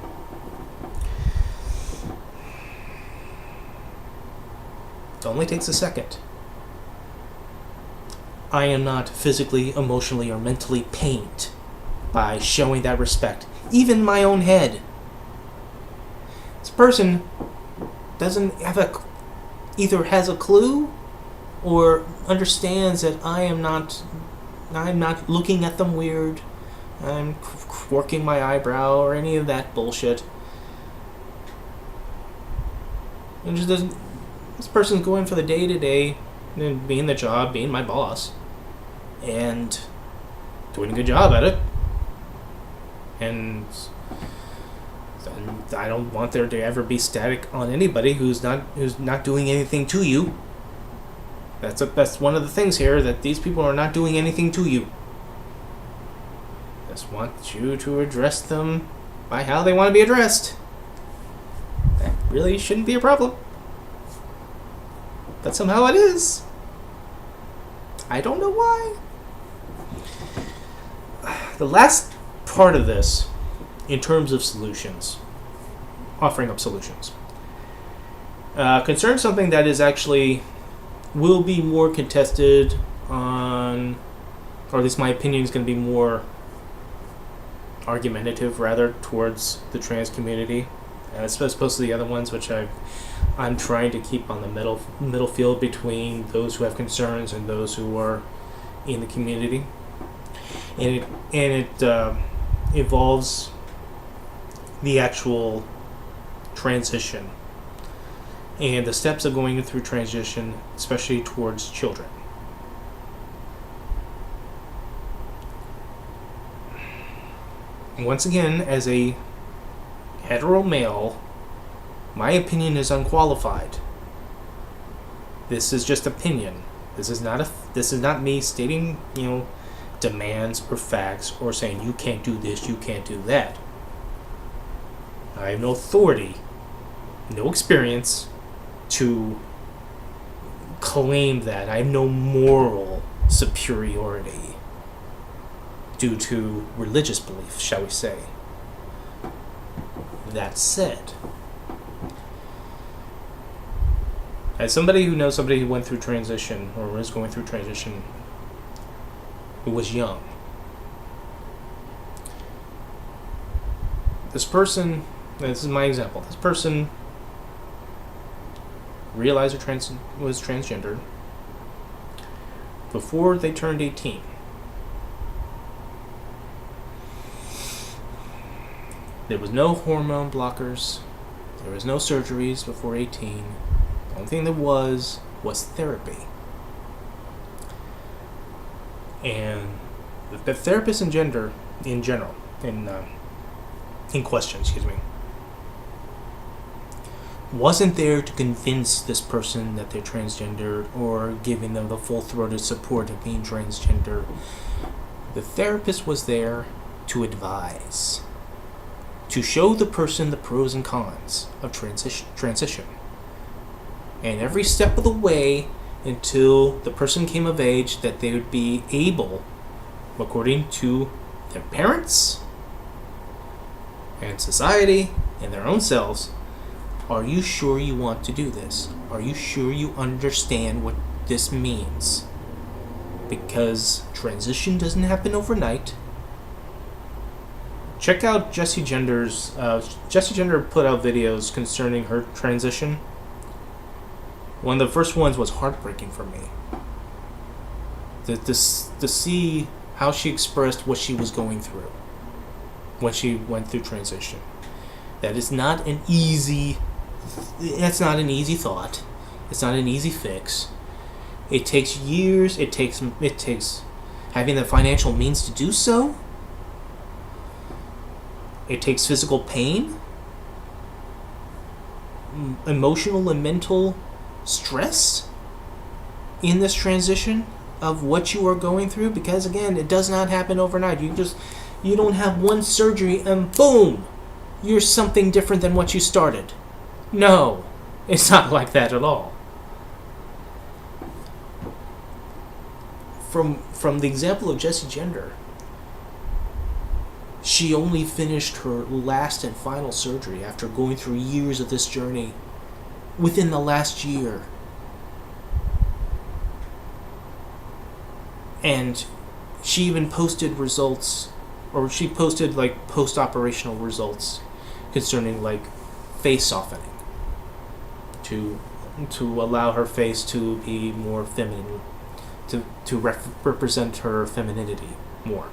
It only takes a second. I am not physically, emotionally, or mentally pained by showing that respect. Even my own head. This person doesn't have either has a clue or understands that I'm not looking at them weird. I'm quirking my eyebrow or any of that bullshit. It just doesn't. This person's going for the day-to-day, and being the job, being my boss, and doing a good job at it. And I don't want there to ever be static on anybody who's not doing anything to you. That's one of the things here, that these people are not doing anything to you. Just want you to address them by how they want to be addressed. That really shouldn't be a problem. But somehow it is. I don't know why. The last part of this, in terms of solutions, offering up solutions, concerns something that is actually will be more contested on, or at least my opinion is going to be more argumentative rather towards the trans community, as opposed to the other ones, which I'm trying to keep on the middle field between those who have concerns and those who are in the community, and it involves the actual transition and the steps of going through transition, especially towards children. Once again, as a hetero male, my opinion is unqualified. This is just opinion. This is not me stating, demands or facts or saying you can't do this, you can't do that. I have no authority, no experience to claim that. I have no moral superiority due to religious belief, shall we say. That said, as somebody who knows somebody who went through transition or was going through transition who was young, this person, this is my example, this person realized was transgendered before they turned 18. There was no hormone blockers. There was no surgeries before 18. The only thing there was therapy. And the therapist in general, in question, wasn't there to convince this person that they're transgender or giving them the full-throated support of being transgender. The therapist was there to advise, to show the person the pros and cons of transition. And every step of the way until the person came of age, that they would be able, according to their parents and society and their own selves, are you sure you want to do this? Are you sure you understand what this means? Because transition doesn't happen overnight. check out Jessie Gender's. Jessie Gender put out videos concerning her transition. One of the first ones was heartbreaking for me. To see how she expressed what she was going through when she went through transition. That's not an easy thought. It's not an easy fix. It takes years. It takes having the financial means to do so. It takes physical pain, emotional and mental stress in this transition of what you are going through, because again, it does not happen overnight. You don't have one surgery and boom, you're something different than what you started. No, it's not like that at all. From the example of Jessie Gender, she only finished her last and final surgery after going through years of this journey within the last year. And she even posted results, or she posted like post-operational results concerning like face softening to allow her face to be more feminine, to represent her femininity more.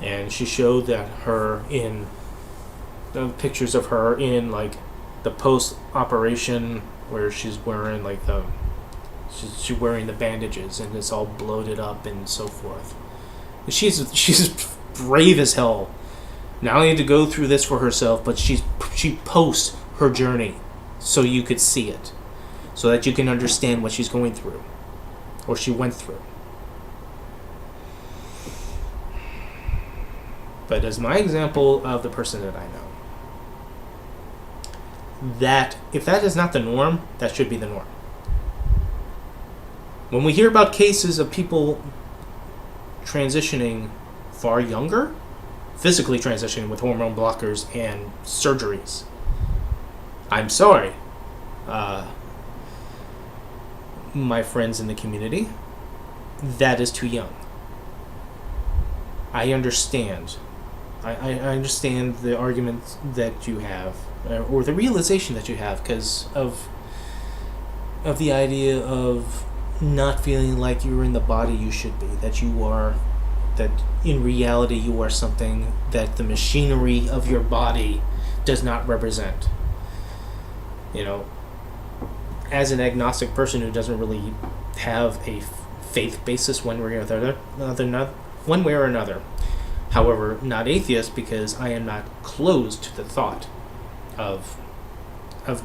And she showed that her in the pictures of her in like the post-operation where she's wearing like she's wearing the bandages and it's all bloated up and so forth. She's brave as hell. Not only to go through this for herself, but she posts her journey so you could see it, so that you can understand what she's going through, or she went through. But as my example of the person that I know, that if that is not the norm, that should be the norm. When we hear about cases of people transitioning far younger, physically transitioning with hormone blockers and surgeries, I'm sorry, my friends in the community, that is too young. I understand. I understand the argument that you have, or the realization that you have, because of the idea of not feeling like you're in the body you should be, that in reality you are something that the machinery of your body does not represent. You know, as an agnostic person who doesn't really have a faith basis one way or another. However, not atheist, because I am not closed to the thought of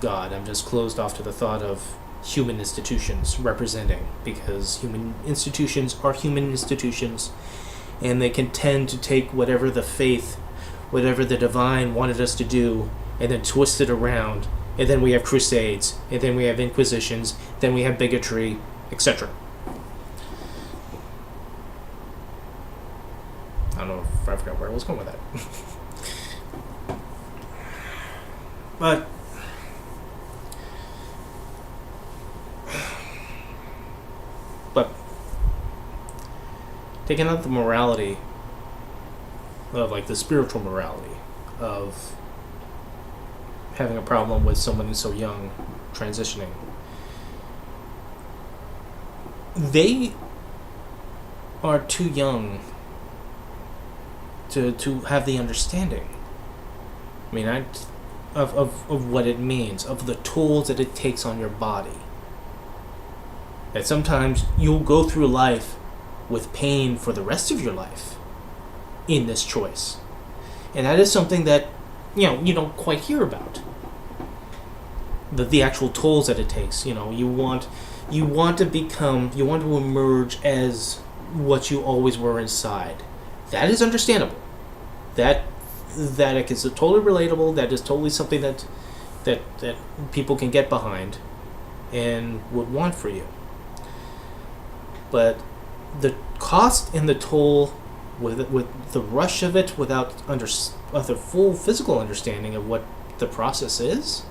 God. I'm just closed off to the thought of human institutions representing, because human institutions are human institutions, and they can tend to take whatever the faith, whatever the divine wanted us to do, and then twist it around, and then we have crusades, and then we have inquisitions, then we have bigotry, etc. I don't know if I forgot where I was going with that. But taking out the morality of like the spiritual morality of having a problem with someone who's so young transitioning, they are too young to have the understanding. I mean, of what it means, of the tolls that it takes on your body. That sometimes you'll go through life with pain for the rest of your life in this choice. And that is something that, you don't quite hear about. The actual tolls that it takes. You want to emerge as what you always were inside. That is understandable. That is totally relatable. That is totally something that people can get behind and would want for you. But the cost and the toll with the rush of it, without the full physical understanding of what the process is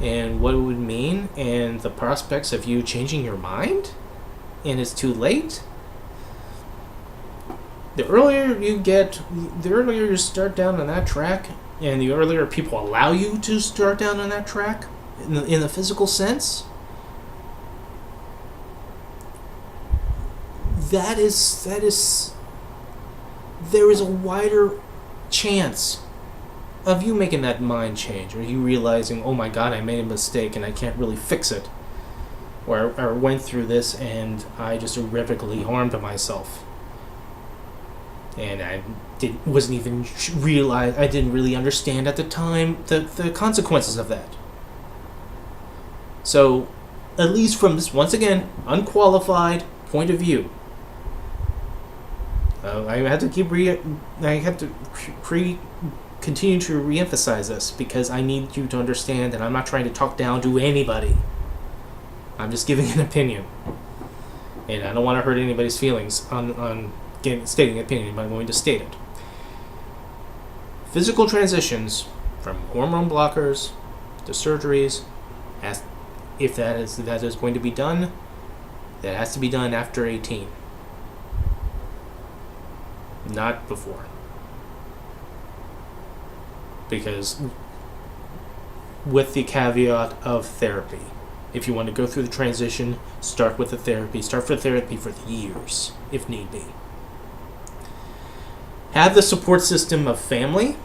and what it would mean, and the prospects of you changing your mind and it's too late, the earlier you start down on that track, and the earlier people allow you to start down on that track, in the physical sense, there is a wider chance of you making that mind change, or you realizing, oh my god, I made a mistake and I can't really fix it, or I went through this and I just irrevocably harmed myself, and I didn't really understand at the time the consequences of that. So, at least from this, once again, unqualified point of view, I have to continue to reemphasize this, because I need you to understand that I'm not trying to talk down to anybody. I'm just giving an opinion, and I don't want to hurt anybody's feelings on stating an opinion, but I'm going to state it. Physical transitions from hormone blockers to surgeries, if that is going to be done, that has to be done after 18, not before. Because with the caveat of therapy, if you want to go through the transition, start for therapy for years, if need be. Have the support system of family,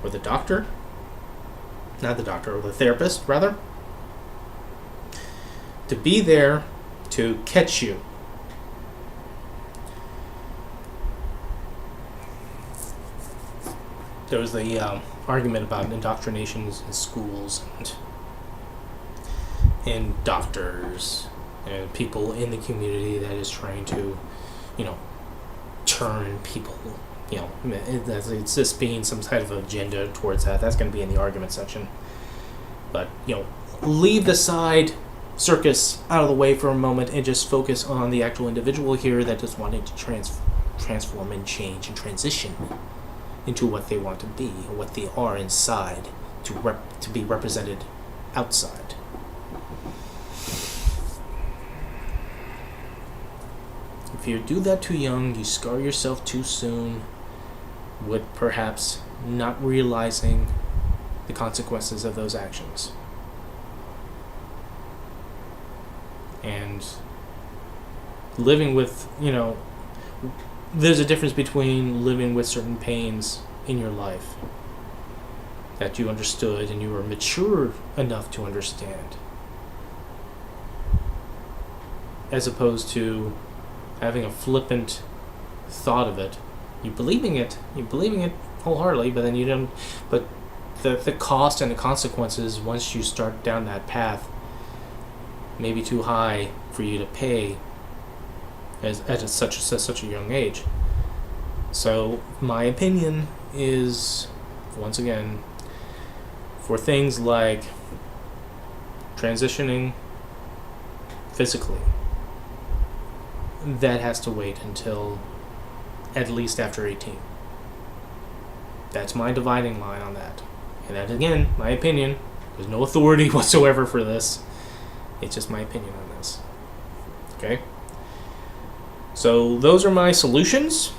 or the doctor, or the therapist, rather, to be there to catch you. There was the argument about indoctrinations in schools and doctors and people in the community that is trying to, turn people, it's just being some type of agenda towards that. That's going to be in the argument section. But, leave the side circus out of the way for a moment and just focus on the actual individual here that is wanting to transform and change and transition into what they want to be, or what they are inside, to be represented outside. If you do that too young, you scar yourself too soon, with perhaps not realizing the consequences of those actions. And living with, there's a difference between living with certain pains in your life that you understood and you were mature enough to understand, as opposed to having a flippant thought of it. You're believing it wholeheartedly, but then you don't. But the cost and the consequences once you start down that path may be too high for you to pay at such a young age. So my opinion is, once again, for things like transitioning physically, that has to wait until at least after 18. That's my dividing line on that. And that, again, my opinion. There's no authority whatsoever for this. It's just my opinion on this. Okay? So those are my solutions.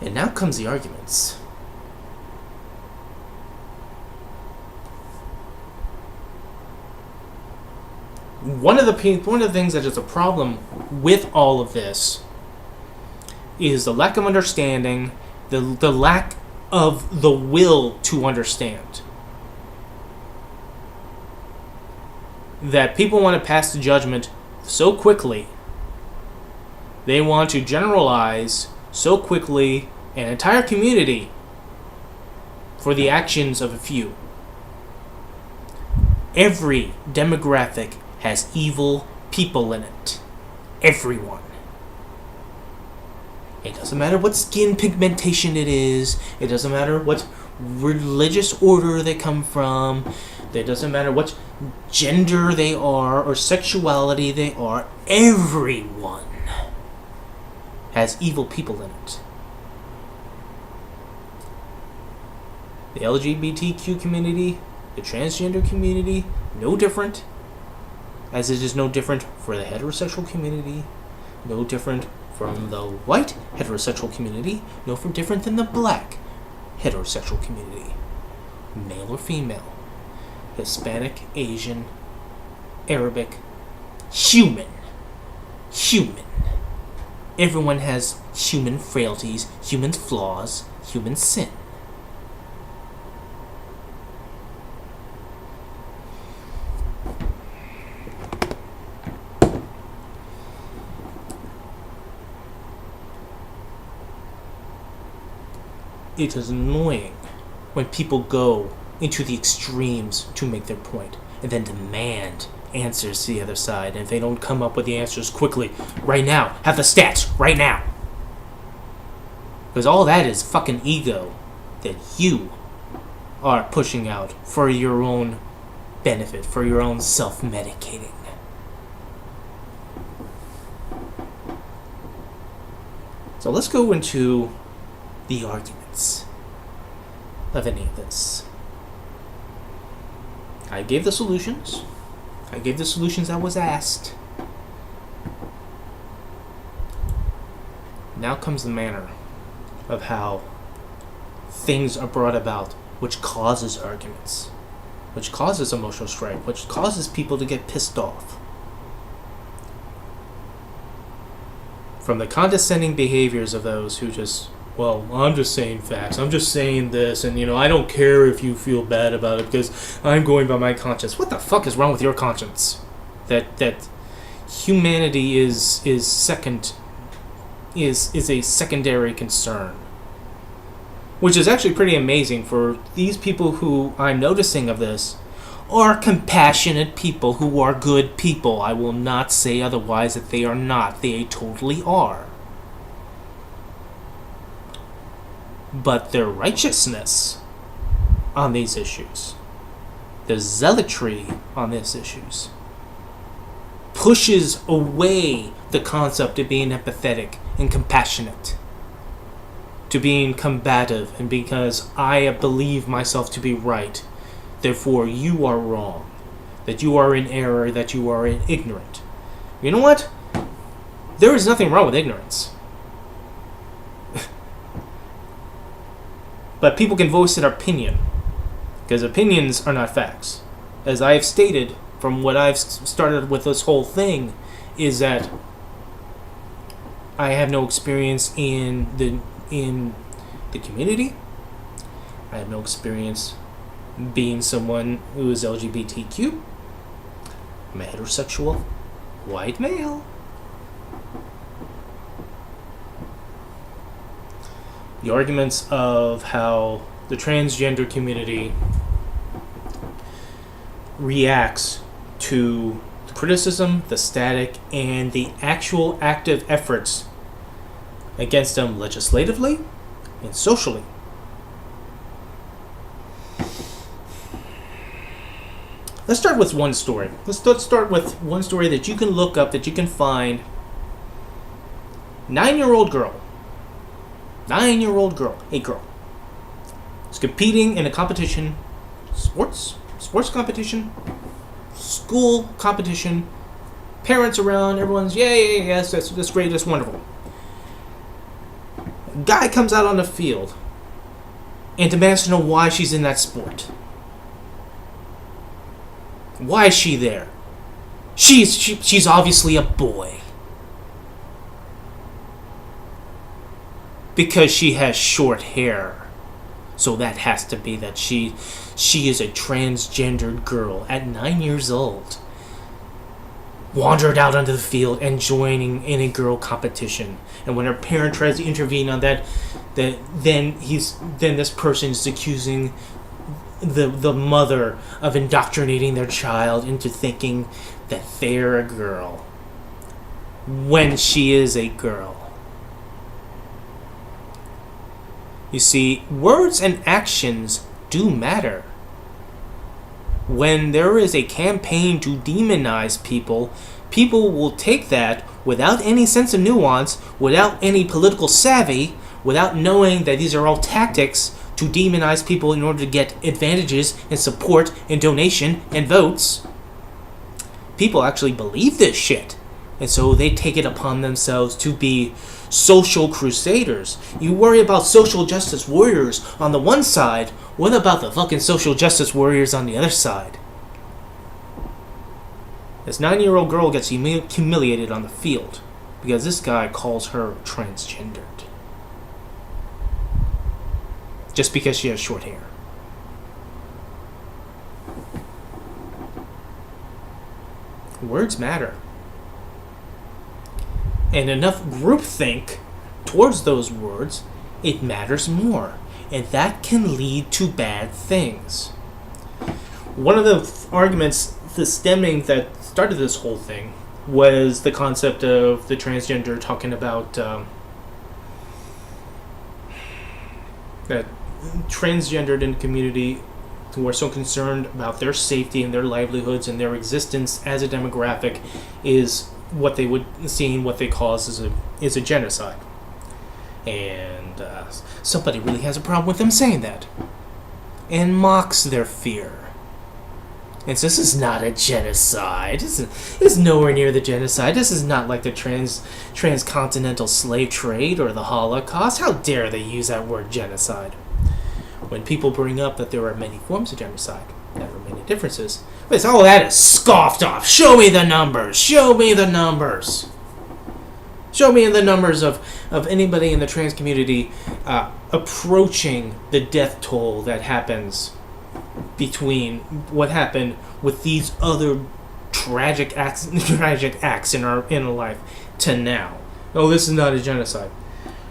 And now comes the arguments. One of the things that is a problem with all of this is the lack of understanding, the lack of the will to understand. That people want to pass the judgment so quickly. They want to generalize so quickly an entire community for the actions of a few. Every demographic has evil people in it. Everyone. It doesn't matter what skin pigmentation it is. It doesn't matter what religious order they come from. It doesn't matter what gender they are or sexuality they are. Everyone has evil people in it. The LGBTQ community, the transgender community, no different. as it is no different for the heterosexual community, no different from the white heterosexual community, no different than the black heterosexual community, male or female, Hispanic, Asian, Arabic, human. Everyone has human frailties, human flaws, human sin. It is annoying when people go into the extremes to make their point and then demand answers to the other side. And if they don't come up with the answers quickly, right now, have the stats, right now. Because all that is fucking ego that you are pushing out for your own benefit, for your own self-medicating. So let's go into the arguments of any of this. I gave the solutions. I gave the solutions I was asked. Now comes the manner of how things are brought about, which causes arguments, which causes emotional strife, which causes people to get pissed off. From the condescending behaviors of those who just, well, I'm just saying facts, I'm just saying this, and I don't care if you feel bad about it because I'm going by my conscience. What the fuck is wrong with your conscience? That humanity is a secondary concern. Which is actually pretty amazing for these people who I'm noticing of this are compassionate people who are good people. I will not say otherwise that they are not. They totally are. But their righteousness on these issues, their zealotry on these issues, pushes away the concept of being empathetic and compassionate, to being combative, and because I believe myself to be right, therefore you are wrong, that you are in error, that you are ignorant. You know what? There is nothing wrong with ignorance. But people can voice their opinion, because opinions are not facts. As I have stated from what I've started with this whole thing, is that I have no experience in the community. I have no experience being someone who is LGBTQ. I'm a heterosexual white male. The arguments of how the transgender community reacts to the criticism, the static, and the actual active efforts against them legislatively and socially. Let's start with one story. Let's start with one story that you can look up, that you can find. 9-year-old girl. 9-year-old girl. A girl. Is competing in a competition. Sports competition. School competition. Parents around. Everyone's, yes, that's great, that's wonderful. Guy comes out on the field and demands to know why she's in that sport. Why is she there? She's obviously a boy. Because she has short hair. So that has to be that she is a transgendered girl at 9 years old. Wandered out onto the field and joining in a girl competition. And when her parent tries to intervene on that then this person is accusing the mother of indoctrinating their child into thinking that they're a girl when she is a girl. You see, words and actions do matter. When there is a campaign to demonize people, people will take that without any sense of nuance, without any political savvy, without knowing that these are all tactics to demonize people in order to get advantages and support and donation and votes. people actually believe this shit. And so they take it upon themselves to be social crusaders. You worry about social justice warriors on the one side, what about the fucking social justice warriors on the other side? This 9-year-old girl gets humiliated on the field because this guy calls her transgendered. Just because she has short hair. Words matter. And enough groupthink towards those words, it matters more. And that can lead to bad things. One of the arguments that started this whole thing was the concept of the transgender talking about that transgendered in the community who are so concerned about their safety and their livelihoods and their existence as a demographic is what they would see what they cause is a genocide. And somebody really has a problem with them saying that and mocks their fear. And so this is not a genocide. This is nowhere near the genocide. This is not like the transcontinental slave trade or the Holocaust. How dare they use that word genocide? When people bring up that there are many forms of genocide, there are many differences, but it's all that is scoffed off. Show me the numbers. Show me the numbers. Show me the numbers of anybody in the trans community approaching the death toll that happens between what happened with these other tragic acts in our life to now. Oh, this is not a genocide.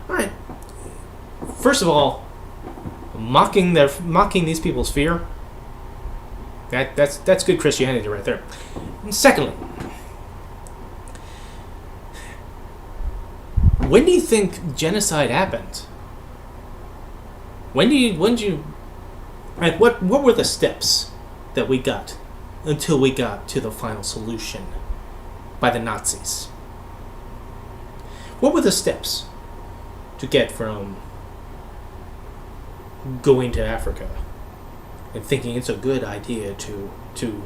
All right. First of all, mocking these people's fear. That's good Christianity right there. And secondly, when do you think genocide happened? When did you? Right, what were the steps that we got until we got to the final solution by the Nazis? What were the steps to get from going to Africa and thinking it's a good idea to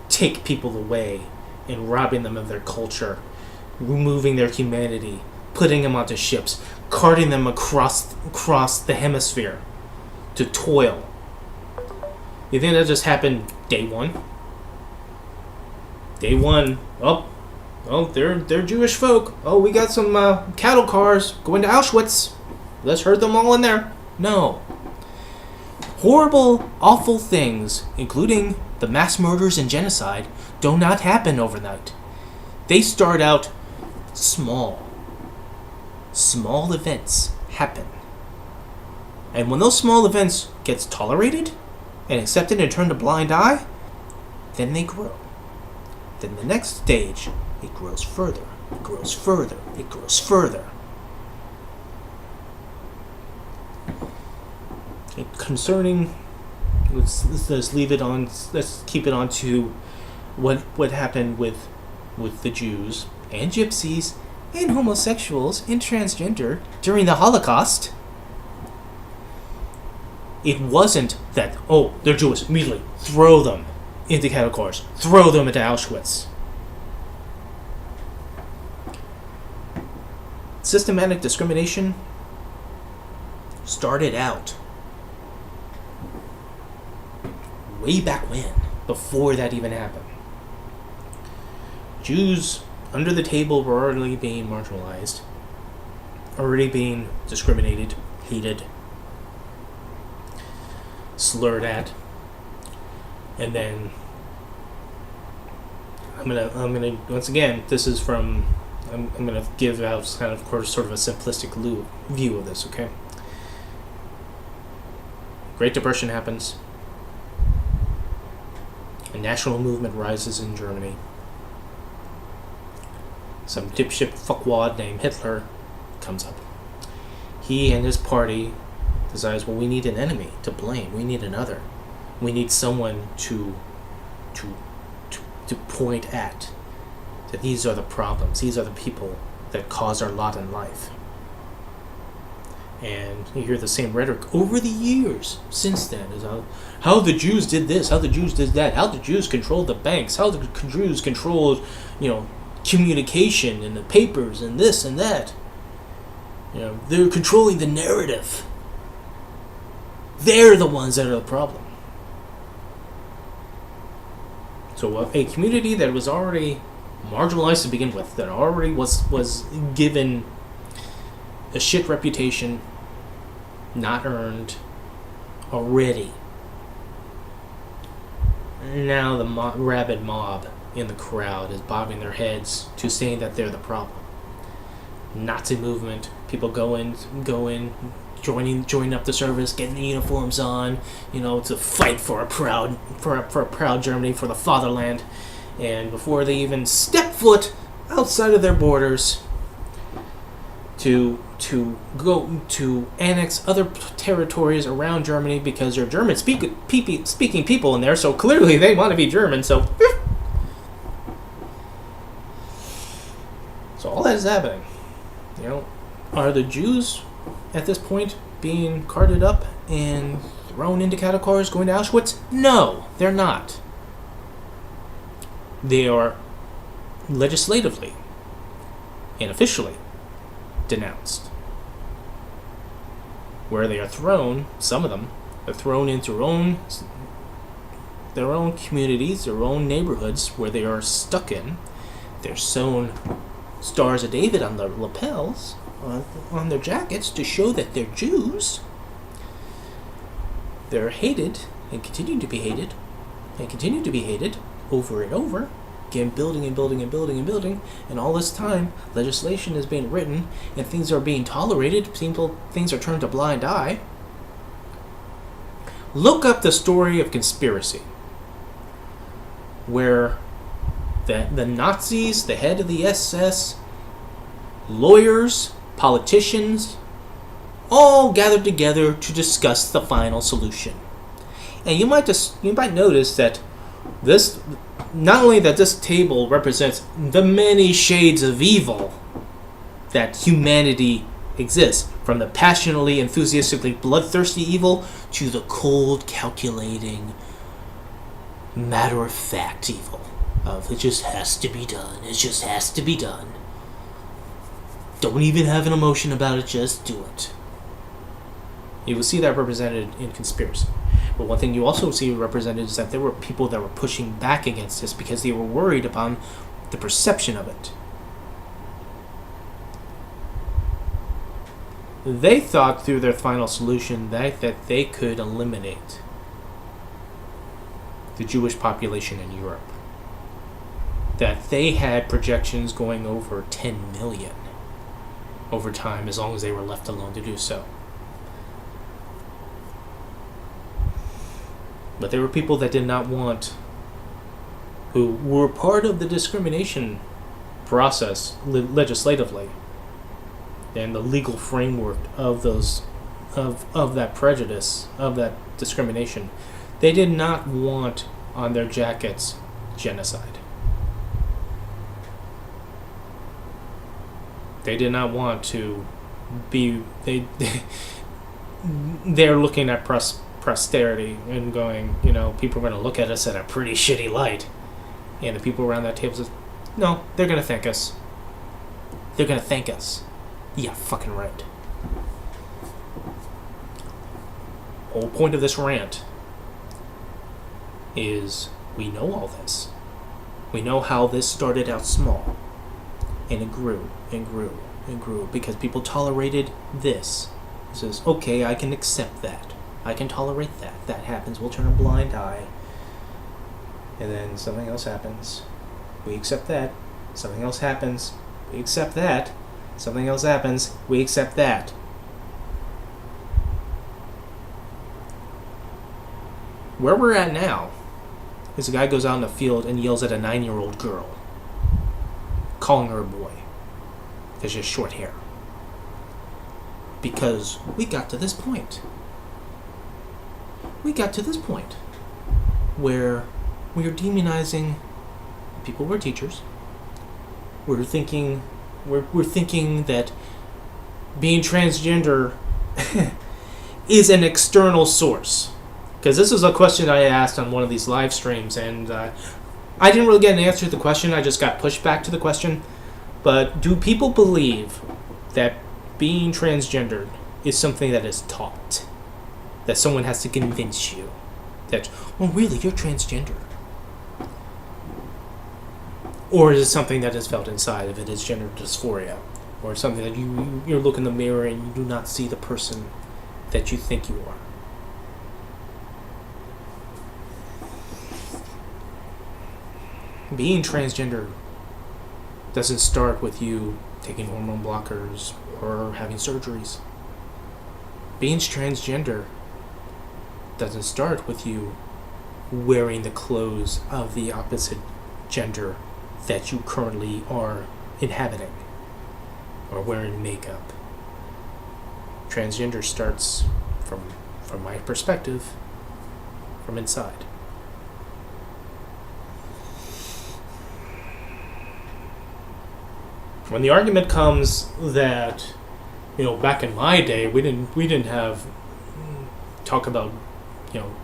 take people away and robbing them of their culture, removing their humanity, putting them onto ships, carting them across the hemisphere to toil? You think that just happened day one? Day one, they're Jewish folk. Oh, we got some cattle cars going to Auschwitz. Let's herd them all in there. No. Horrible, awful things, including the mass murders and genocide, do not happen overnight. They start out small. Small events happen. And when those small events get tolerated and accepted and turned a blind eye, then they grow. Then the next stage, it grows further, it grows further, it grows further. Concerning, let's leave it on. Let's keep it on to what happened with the Jews and Gypsies and homosexuals and transgender during the Holocaust. It wasn't that they're Jewish, immediately throw them into cattle cars, throw them into Auschwitz. Systematic discrimination started out way back when, before that even happened. Jews under the table were already being marginalized, already being discriminated, hated, slurred at, and then I'm gonna once again, this is from I'm gonna give out kind of sort of a simplistic view of this. Okay, Great Depression happens. A national movement rises in Germany. Some dipshit fuckwad named Hitler comes up. He and his party decides, well, we need an enemy to blame. We need another. We need someone to point at. That these are the problems. These are the people that cause our lot in life. And you hear the same rhetoric over the years since then. Is how the Jews did this, how the Jews did that, how the Jews controlled the banks, how the Jews controlled, communication and the papers and this and that. They're controlling the narrative. They're the ones that are the problem. So a community that was already marginalized to begin with, that already was given a shit reputation, not earned, already. Now the rabid mob in the crowd is bobbing their heads to saying that they're the problem. Nazi movement, people go in, joining up the service, getting the uniforms on, to fight for a proud Germany, for the fatherland. And before they even step foot outside of their borders, to go to annex other territories around Germany, because they're German speaking people in there, so clearly they want to be German. So all that is happening. Are the Jews at this point being carted up and thrown into cattle cars going to Auschwitz? No, they're not. They are legislatively and officially denounced. Where they are thrown, some of them are thrown into their own communities, their own neighborhoods where they are stuck in. They're sewn Stars of David on their lapels, on their jackets, to show that they're Jews. They're hated and continue to be hated over and over again, building and building and building and building. And all this time, legislation is being written and things are being tolerated. Things are turned a blind eye. Look up the story of conspiracy, where the Nazis, the head of the SS, lawyers, politicians, all gathered together to discuss the final solution. And you might notice that this, not only that this table represents the many shades of evil that humanity exists, from the passionately, enthusiastically, bloodthirsty evil to the cold, calculating, matter-of-fact evil of it just has to be done. It just has to be done. Don't even have an emotion about it, just do it. You will see that represented in conspiracy. But one thing you also see represented is that there were people that were pushing back against this because they were worried upon the perception of it. They thought through their final solution that they could eliminate the Jewish population in Europe. That they had projections going over 10 million over time, as long as they were left alone to do so. But there were people that did not want, who were part of the discrimination process legislatively and the legal framework of those of that prejudice, of that discrimination. They did not want on their jackets genocide. They did not want to be they're looking at posterity and going, people are going to look at us at a pretty shitty light. And the people around that table says, no, they're going to thank us. They're going to thank us. Yeah, fucking right. The whole point of this rant is we know all this. We know how this started out small. And it grew and grew and grew because people tolerated this. It says, okay, I can accept that. I can tolerate that. That happens. We'll turn a blind eye. And then something else happens. We accept that. Something else happens. We accept that. Something else happens. We accept that. Where we're at now is a guy goes out in the field and yells at a 9-year-old girl, calling her a boy. There's just short hair. Because we got to this point. We got to this point where we are demonizing people who are teachers. We're thinking that being transgender is an external source? Because this is a question I asked on one of these live streams, and I didn't really get an answer to the question. I just got pushed back to the question. But do people believe that being transgendered is something that is taught? That someone has to convince you that, oh, really, you're transgender? Or is it something that is felt inside, if it is gender dysphoria? Or something that you look in the mirror and you do not see the person that you think you are? Being transgender doesn't start with you taking hormone blockers or having surgeries. Being transgender doesn't start with you wearing the clothes of the opposite gender that you currently are inhabiting, or wearing makeup. Transgender starts, from my perspective, from inside. When the argument comes that, back in my day, we didn't have talk about,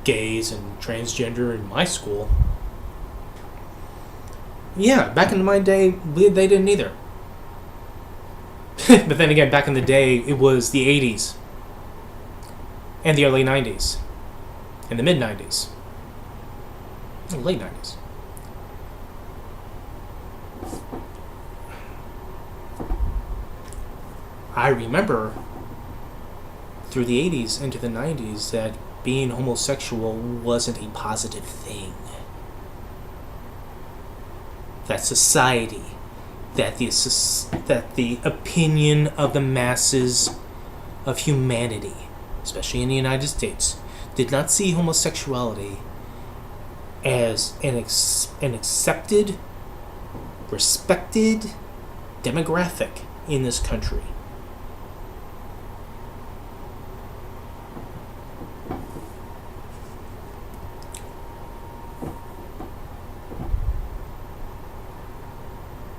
gays and transgender in my school. Yeah, back in my day, they didn't either. But then again, back in the day, it was the 80s and the early 90s and the mid 90s and late 90s. I remember through the 80s into the 90s that being homosexual wasn't a positive thing. That society, that the opinion of the masses of humanity, especially in the United States, did not see homosexuality as an accepted, respected demographic in this country.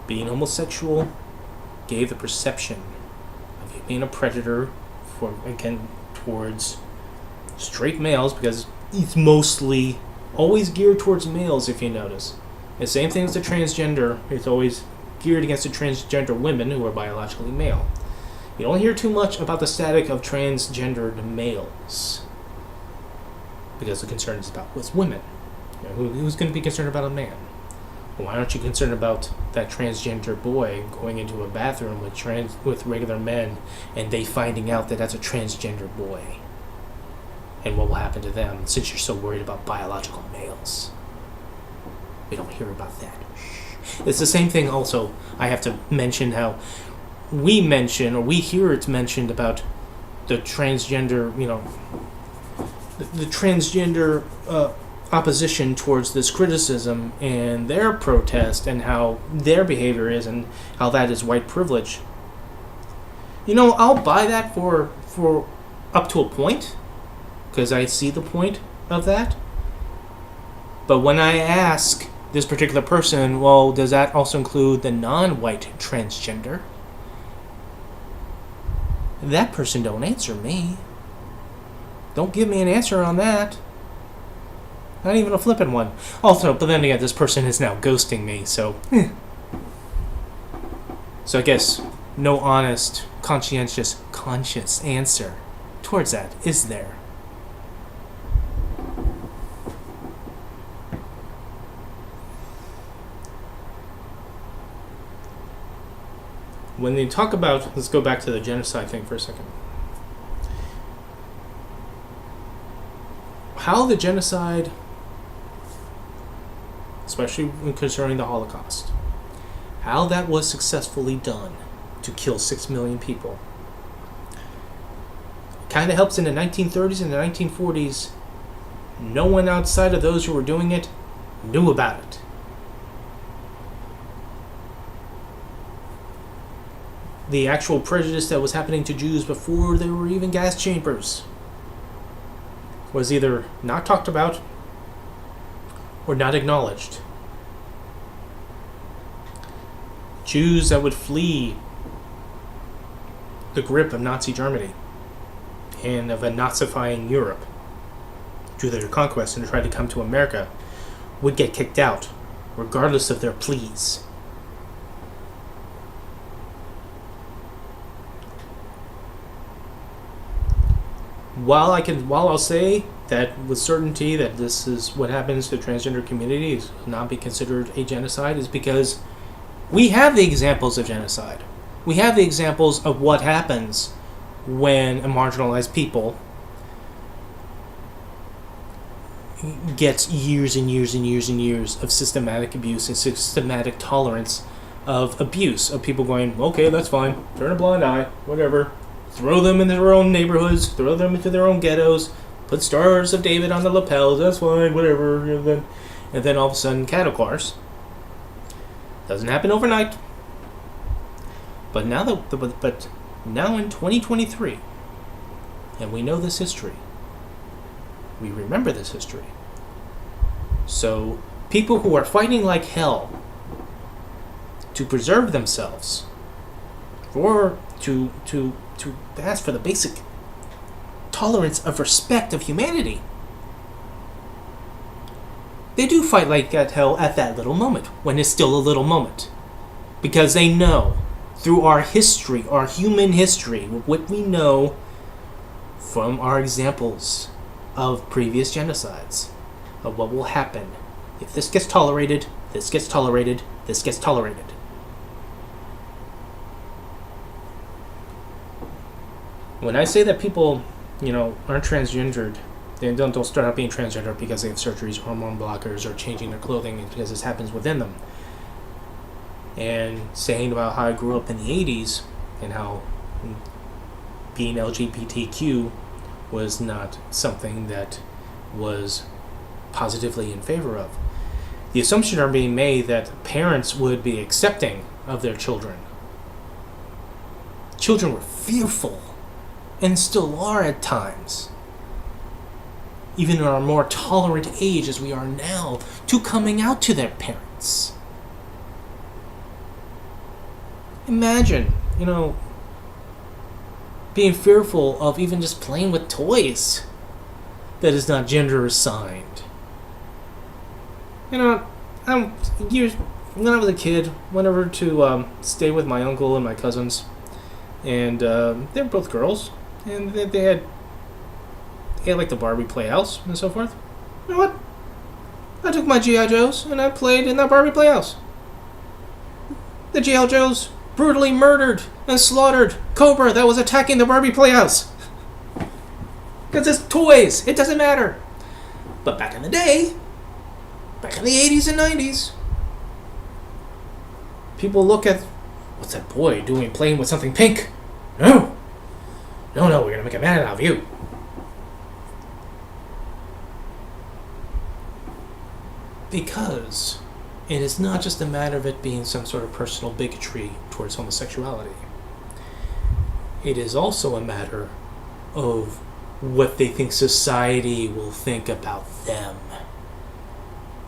Being homosexual gave the perception of you being a predator towards straight males, because it's mostly always geared towards males, if you notice. The same thing as the transgender, it's always geared against the transgender women who are biologically male. You don't hear too much about the static of transgendered males, because the concern is with women. Who's going to be concerned about a man? Why aren't you concerned about that transgender boy going into a bathroom with regular men and they finding out that that's a transgender boy? And what will happen to them, since you're so worried about biological males? We don't hear about that. It's the same thing also. I have to mention how we hear it's mentioned about the transgender, the transgender opposition towards this criticism and their protest and how their behavior is and how that is white privilege. I'll buy that for up to a point, because I see the point of that. But when I ask this particular person, well, does that also include the non-white transgender? That person don't answer me. Don't give me an answer on that. Not even a flippant one. Also, but then again, this person is now ghosting me, so... So I guess no honest, conscientious answer towards that is there. When they talk about... Let's go back to the genocide thing for a second. How the genocide... especially concerning the Holocaust, how that was successfully done to kill 6 million people. Kind of helps in the 1930s and the 1940s. No one outside of those who were doing it knew about it. The actual prejudice that was happening to Jews before there were even gas chambers was either not talked about or not acknowledged. Jews that would flee the grip of Nazi Germany and of a Nazifying Europe through their conquest and tried to come to America would get kicked out, regardless of their pleas. While I'll say that with certainty that this is what happens to the transgender community is not be considered a genocide, is because we have the examples of genocide. We have the examples of what happens when a marginalized people gets years and years and years and years of systematic abuse and systematic tolerance of abuse, of people going, okay, that's fine, turn a blind eye, whatever, throw them in their own neighborhoods, throw them into their own ghettos, put stars of David on the lapels, that's fine, whatever, and then all of a sudden cattle cars. Doesn't happen overnight. But now now in 2023, and we know this history, we remember this history. So people who are fighting like hell to preserve themselves, or to ask for the basic tolerance of respect of humanity, they do fight like hell at that little moment, when it's still a little moment. Because they know, through our history, our human history, what we know from our examples of previous genocides, of what will happen if this gets tolerated, this gets tolerated, this gets tolerated. When I say that people, aren't transgendered, they don't start out being transgender because they have surgeries, hormone blockers, or changing their clothing because this happens within them. And saying about how I grew up in the 80s and how being LGBTQ was not something that was positively in favor of. The assumption are being made that parents would be accepting of their children. Children were fearful, and still are at times, even in our more tolerant age as we are now, to coming out to their parents. Imagine, being fearful of even just playing with toys that is not gender assigned. When I was a kid, went over to stay with my uncle and my cousins, and they were both girls, and they had like the Barbie playhouse and so forth. You know what? I took my G.I. Joes and I played in that Barbie playhouse. The G.I. Joes brutally murdered and slaughtered Cobra that was attacking the Barbie playhouse. Because it's toys. It doesn't matter. But back in the day, back in the 80s and 90s, people look at, what's that boy doing playing with something pink? No, we're going to make a man out of you. Because it is not just a matter of it being some sort of personal bigotry towards homosexuality. It is also a matter of what they think society will think about them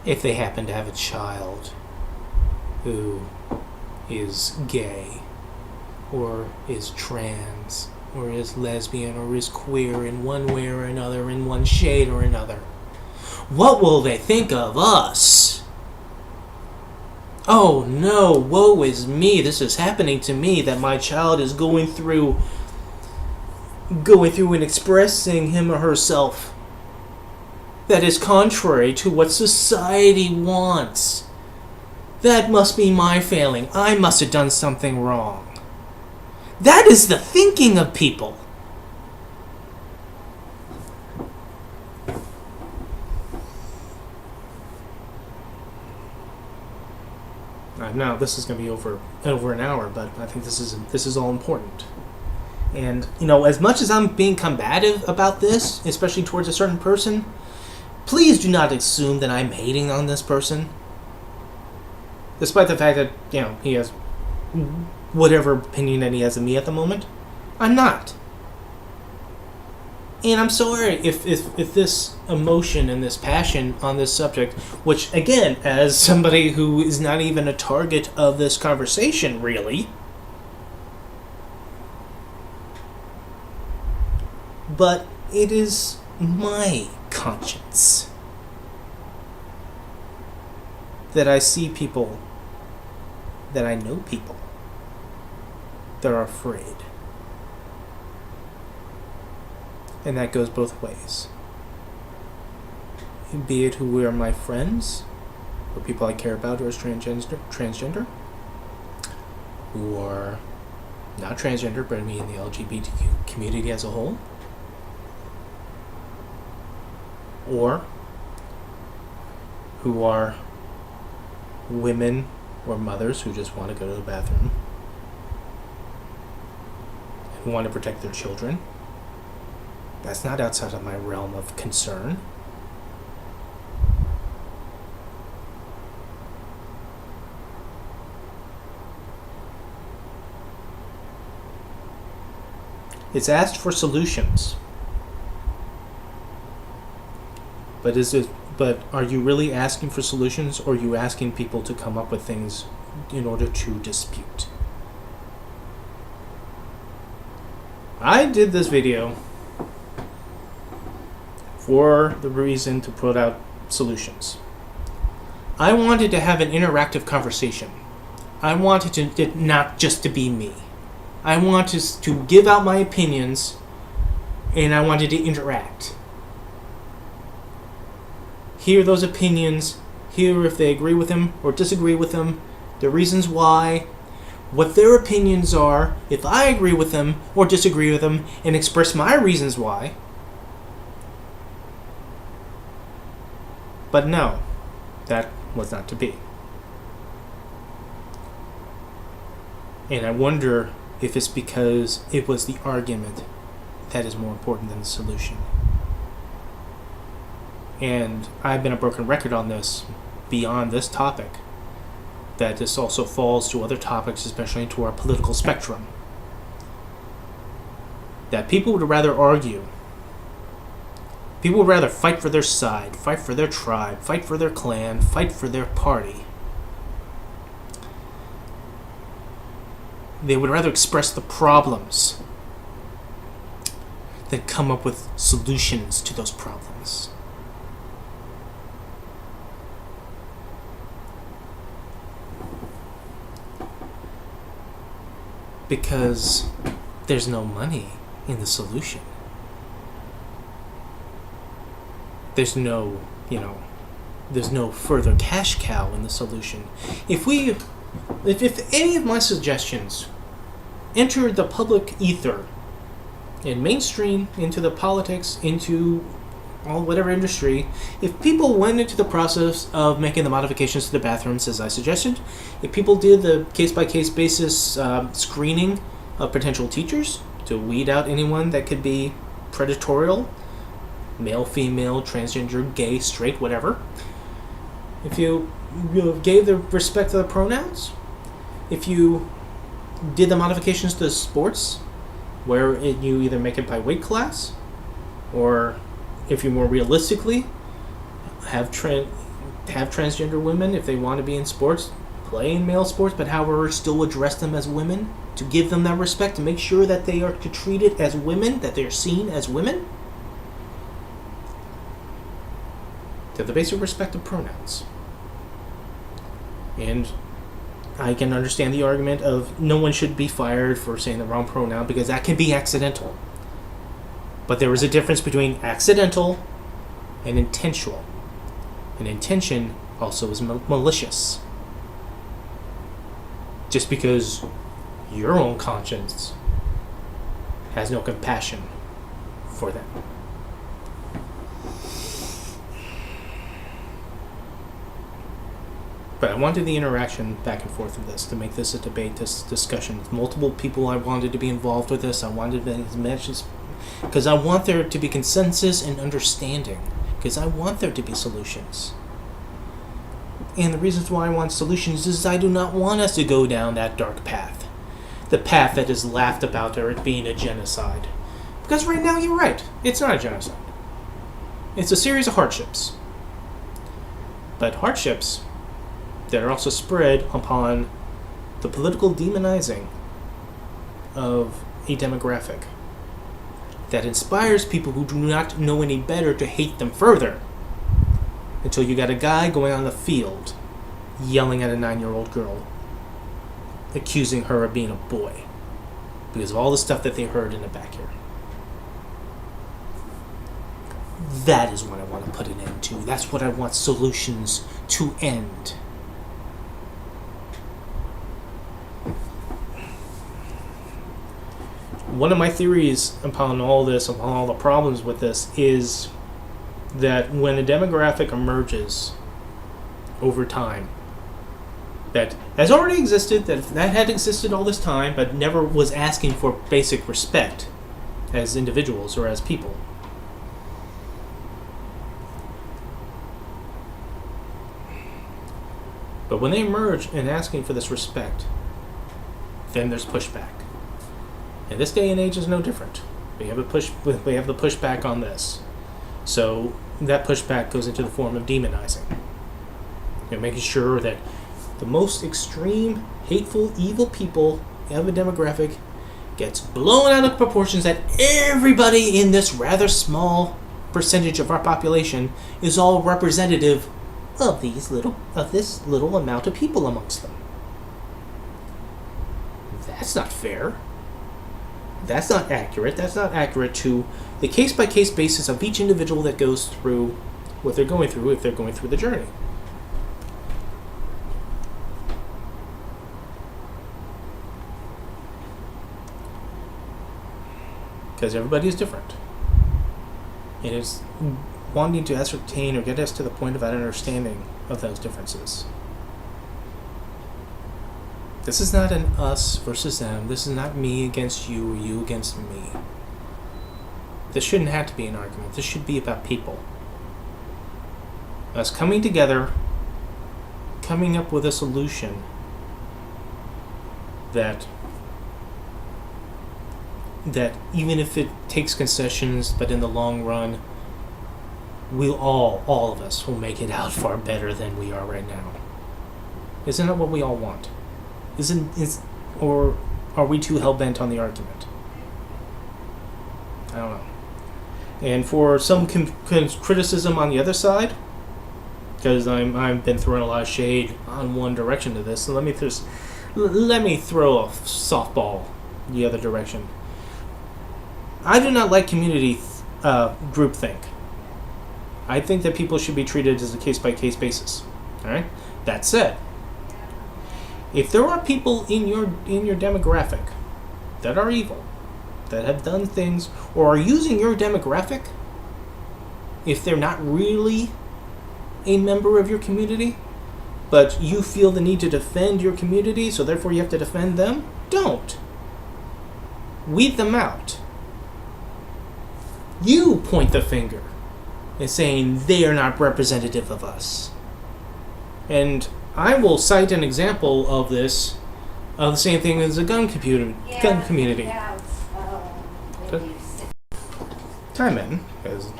if they happen to have a child who is gay, or is trans, or is lesbian, or is queer in one way or another, in one shade or another. What will they think of us? Oh no, woe is me, this is happening to me, that my child is going through and expressing him or herself that is contrary to what society wants. That must be my failing. I must have done something wrong. That is the thinking of people. Now this is going to be over an hour, but I think this is all important. And as much as I'm being combative about this, especially towards a certain person, please do not assume that I'm hating on this person. Despite the fact that, he has whatever opinion that he has of me at the moment, I'm not. And I'm sorry if this emotion and this passion on this subject, which, again, as somebody who is not even a target of this conversation, really, But it is my conscience that I see people, that I know people that are afraid. And that goes both ways. Be it who are my friends, or people I care about who are transgender, who are not transgender, but I mean the LGBTQ community as a whole, or who are women or mothers who just want to go to the bathroom, who want to protect their children. That's not outside of my realm of concern. It's asked for solutions. But are you really asking for solutions, or are you asking people to come up with things in order to dispute? I did this video for the reason to put out solutions. I wanted to have an interactive conversation. I wanted it not just to be me. I wanted to give out my opinions, and I wanted to interact. Hear those opinions, hear if they agree with them or disagree with them, the reasons why, what their opinions are, if I agree with them or disagree with them, and express my reasons why. But no, that was not to be. And I wonder if it's because it was the argument that is more important than the solution. And I've been a broken record on this beyond this topic, that this also falls to other topics, especially into our political spectrum. That people would rather argue. People would rather fight for their side, fight for their tribe, fight for their clan, fight for their party. They would rather express the problems than come up with solutions to those problems. Because there's no money in the solution. There's no further cash cow in the solution. If any of my suggestions entered the public ether and mainstream into the politics, into whatever industry, if people went into the process of making the modifications to the bathrooms as I suggested, if people did the case-by-case basis screening of potential teachers to weed out anyone that could be predatorial, male, female, transgender, gay, straight, whatever, if you gave the respect to the pronouns, if you did the modifications to sports, where you either make it by weight class, or if you more realistically have transgender women, if they want to be in sports, play in male sports, but however still address them as women, to give them that respect, to make sure that they are treated as women, that they are seen as women, to the basic respect of pronouns. And I can understand the argument of no one should be fired for saying the wrong pronoun, because that can be accidental. But there is a difference between accidental and intentional. And intention also is malicious. Just because your own conscience has no compassion for them. But I wanted the interaction back and forth of this, to make this a debate, this discussion. Multiple people I wanted to be involved with this. I wanted as much as... because I want there to be consensus and understanding. Because I want there to be solutions. And the reasons why I want solutions is I do not want us to go down that dark path. The path that is laughed about or it being a genocide. Because right now, you're right. It's not a genocide. It's a series of hardships. But hardships that are also spread upon the political demonizing of a demographic. that inspires people who do not know any better to hate them further. Until you got a guy going on the field yelling at a 9-year-old girl, accusing her of being a boy because of all the stuff that they heard in the back here. That is what I want to put an end to. That's what I want solutions to end. One of my theories upon all this, upon all the problems with this, is that when a demographic emerges over time, that has already existed, that had existed all this time, but never was asking for basic respect as individuals or as people. But when they emerge and asking for this respect, then there's pushback. And this day and age is no different. We have the pushback on this. So that pushback goes into the form of demonizing. Making sure that the most extreme, hateful, evil people of a demographic gets blown out of proportions, that everybody in this rather small percentage of our population is all representative of this little amount of people amongst them. That's not fair. That's not accurate. That's not accurate to the case-by-case basis of each individual that goes through what they're going through, if they're going through the journey. Because everybody is different. And it's wanting to ascertain or get us to the point of an understanding of those differences. This is not an us versus them. This is not me against you or you against me. This shouldn't have to be an argument. This should be about people. Us coming together, coming up with a solution that even if it takes concessions, but in the long run, we'll all of us will make it out far better than we are right now. Isn't that what we all want? Or are we too hell-bent on the argument? I don't know. And for some criticism on the other side, because I've been throwing a lot of shade on one direction to this, so let me throw a softball the other direction. I do not like community groupthink. I think that people should be treated as a case-by-case basis. All right. That said, if there are people in your demographic that are evil, that have done things, or are using your demographic, if they're not really a member of your community, but you feel the need to defend your community, so therefore you have to defend them, don't. Weed them out. You point the finger and saying they are not representative of us. And I will cite an example of this, of the same thing as the gun community. Time in, as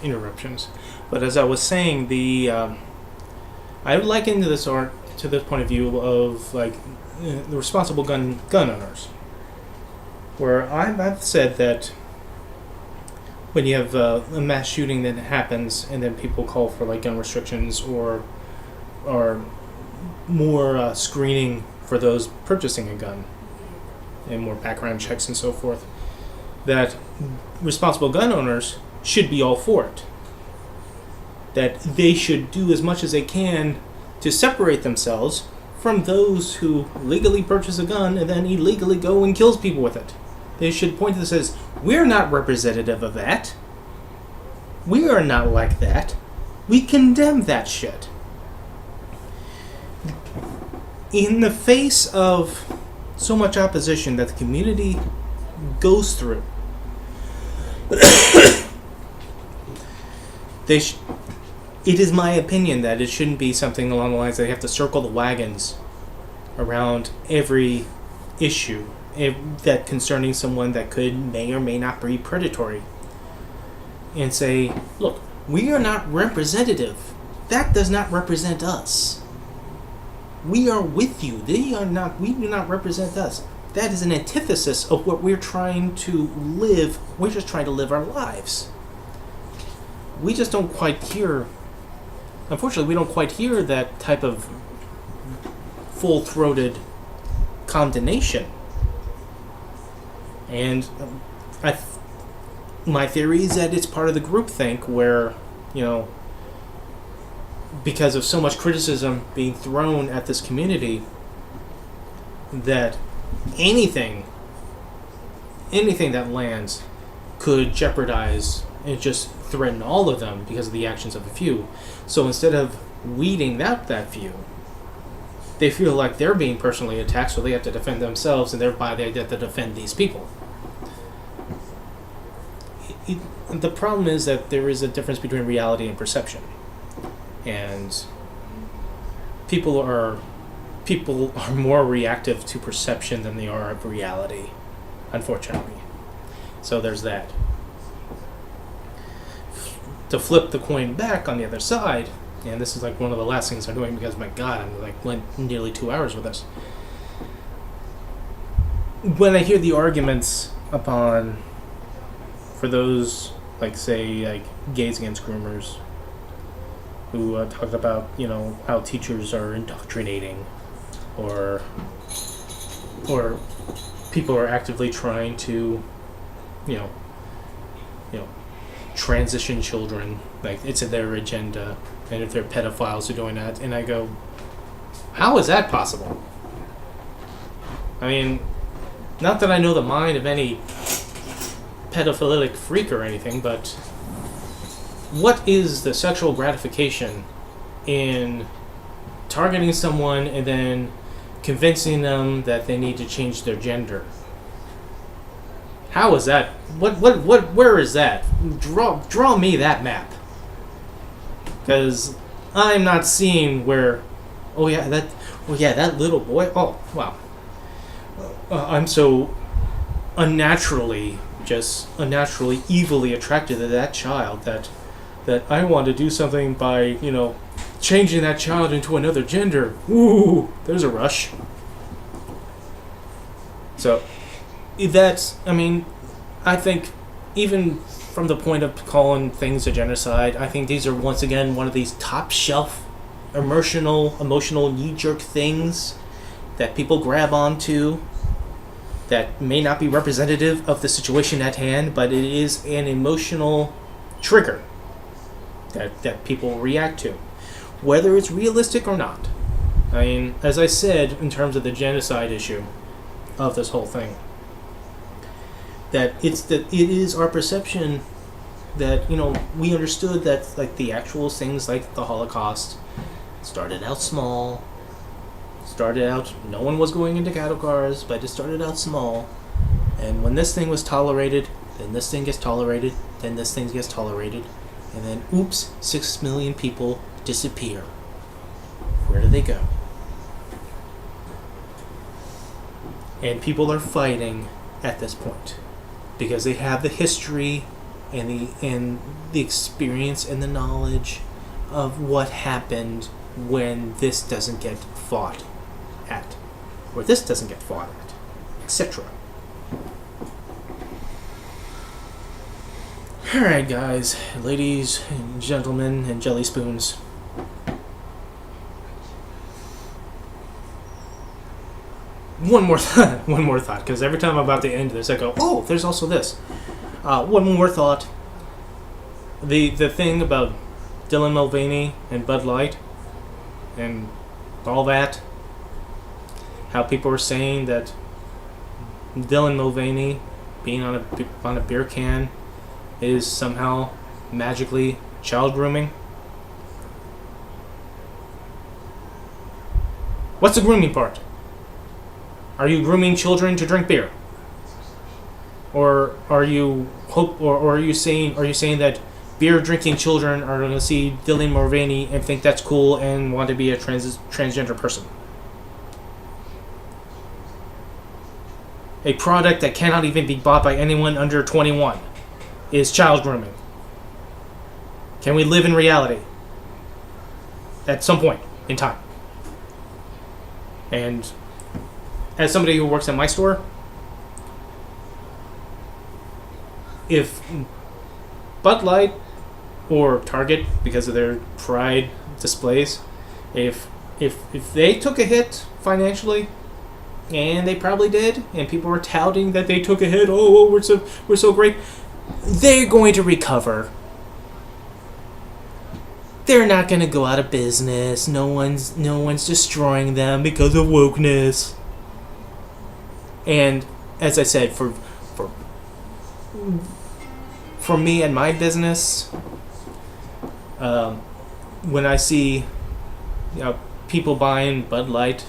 interruptions. But as I was saying, I would liken this art to the point of view of the responsible gun owners, where I've said that when you have a mass shooting that happens and then people call for gun restrictions or more screening for those purchasing a gun and more background checks and so forth, that responsible gun owners should be all for it. That they should do as much as they can to separate themselves from those who legally purchase a gun and then illegally go and kills people with it. They should point to this as, we're not representative of that. We are not like that. We condemn that shit. In the face of so much opposition that the community goes through, it is my opinion that it shouldn't be something along the lines that they have to circle the wagons around every issue that concerning someone that may or may not be predatory, and say, look, we are not representative. That does not represent us. We are with you. We do not represent us. that is an antithesis of what we're trying to live. We're just trying to live our lives. We just don't quite hear, unfortunately, we don't quite hear that type of full-throated condemnation. And my theory is that it's part of the groupthink where, because of so much criticism being thrown at this community, that anything that lands could jeopardize and just threaten all of them because of the actions of a few. So instead of weeding out that few, they feel like they're being personally attacked, so they have to defend themselves, and thereby they have to defend these people. The problem is that there is a difference between reality and perception. And people are more reactive to perception than they are of reality, unfortunately. So there's that. To flip the coin back on the other side, and this is like one of the last things I'm doing because, my God, I'm like went nearly 2 hours with this. When I hear the arguments for those, like, say, like, gays against groomers, who talked about, how teachers are indoctrinating, or people are actively trying to, transition children, like it's in their agenda, and if they're pedophiles who are doing that, and I go, how is that possible? I mean, not that I know the mind of any pedophilic freak or anything, but what is the sexual gratification in targeting someone and then convincing them that they need to change their gender? How is that? Where is that? Draw me that map. Because I'm not seeing where, that little boy, oh, wow. I'm so unnaturally evilly attracted to that child that I want to do something by, changing that child into another gender. Ooh, there's a rush. So, I think even from the point of calling things a genocide, I think these are once again one of these top shelf emotional knee-jerk things that people grab onto that may not be representative of the situation at hand, but it is an emotional trigger that people react to, whether it's realistic or not. I mean, as I said, in terms of the genocide issue of this whole thing, that it is our perception that, we understood that, like, the actual things like the Holocaust started out small. No one was going into cattle cars, but it started out small. And when this thing was tolerated, then this thing gets tolerated, then this thing gets tolerated, and then, oops, 6 million people disappear. Where do they go? And people are fighting at this point because they have the history and the experience and the knowledge of what happened when this doesn't get fought at, or this doesn't get fought at, etc. Alright, guys, ladies and gentlemen and jelly spoons. One more thought, because every time I'm about to end this, I go, oh, there's also this. One more thought. The thing about Dylan Mulvaney and Bud Light and all that, how people were saying that Dylan Mulvaney being on a beer can is somehow magically child grooming. What's the grooming part? Are you grooming children to drink beer? Or are you saying that beer drinking children are going to see Dylan Mulvaney and think that's cool and want to be a transgender person? A product that cannot even be bought by anyone under 21 is child grooming. Can we live in reality at some point in time? And as somebody who works at my store, if Bud Light or Target, because of their pride displays, if they took a hit financially, and they probably did, and people were touting that they took a hit, we're so great, they're going to recover. They're not going to go out of business. No one's destroying them because of wokeness. And as I said, for me and my business, when I see people buying Bud Light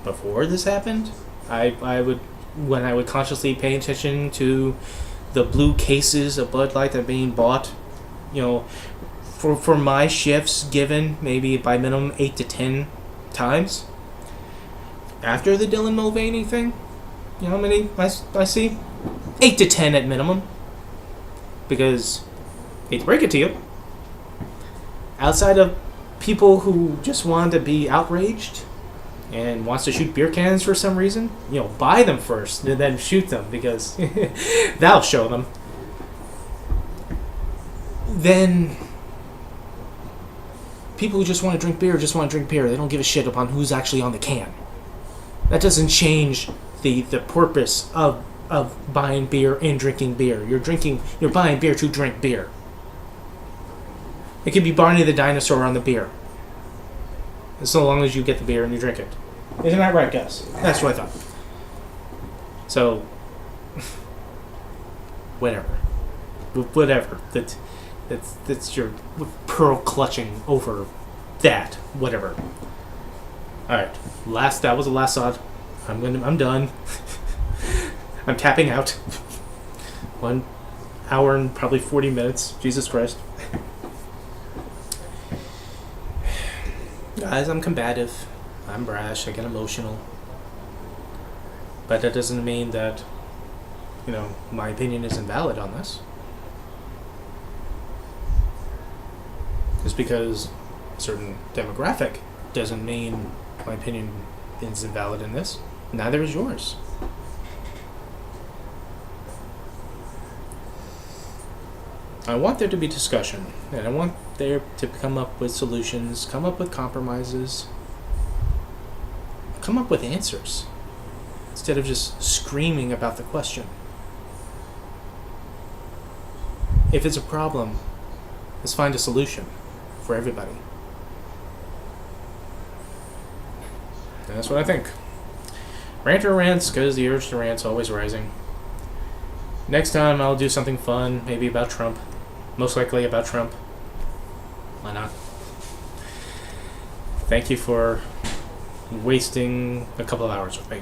before this happened, I would consciously pay attention to the blue cases of Bud Light that are being bought, for my shifts given maybe by minimum 8 to 10 times. After the Dylan Mulvaney thing, how many I see? 8 to 10 at minimum. Because, hate to break it to you, outside of people who just wanted to be outraged and wants to shoot beer cans for some reason, buy them first and then shoot them, because that'll show them. Then people who just want to drink beer They don't give a shit upon who's actually on the can. That doesn't change the purpose of buying beer and drinking beer. You're buying beer to drink beer. It could be Barney the dinosaur on the beer, so long as you get the beer and you drink it. Isn't that right, guys? That's what I thought. So, whatever. That's your pearl clutching over that. Whatever. All right. That was the last thought. I'm done. I'm tapping out. 1 hour and probably 40 minutes. Jesus Christ. Guys, I'm combative. I'm brash. I get emotional. But that doesn't mean that, my opinion is invalid on this. Just because a certain demographic doesn't mean my opinion is invalid in this. Neither is yours. I want there to be discussion, and I want there to come up with solutions, come up with compromises, come up with answers, instead of just screaming about the question. If it's a problem, let's find a solution for everybody. And that's what I think. Ranter rants, because the urge to rant's always rising. Next time I'll do something fun, maybe about Trump. Most likely about Trump. Why not? Thank you for wasting a couple of hours with me.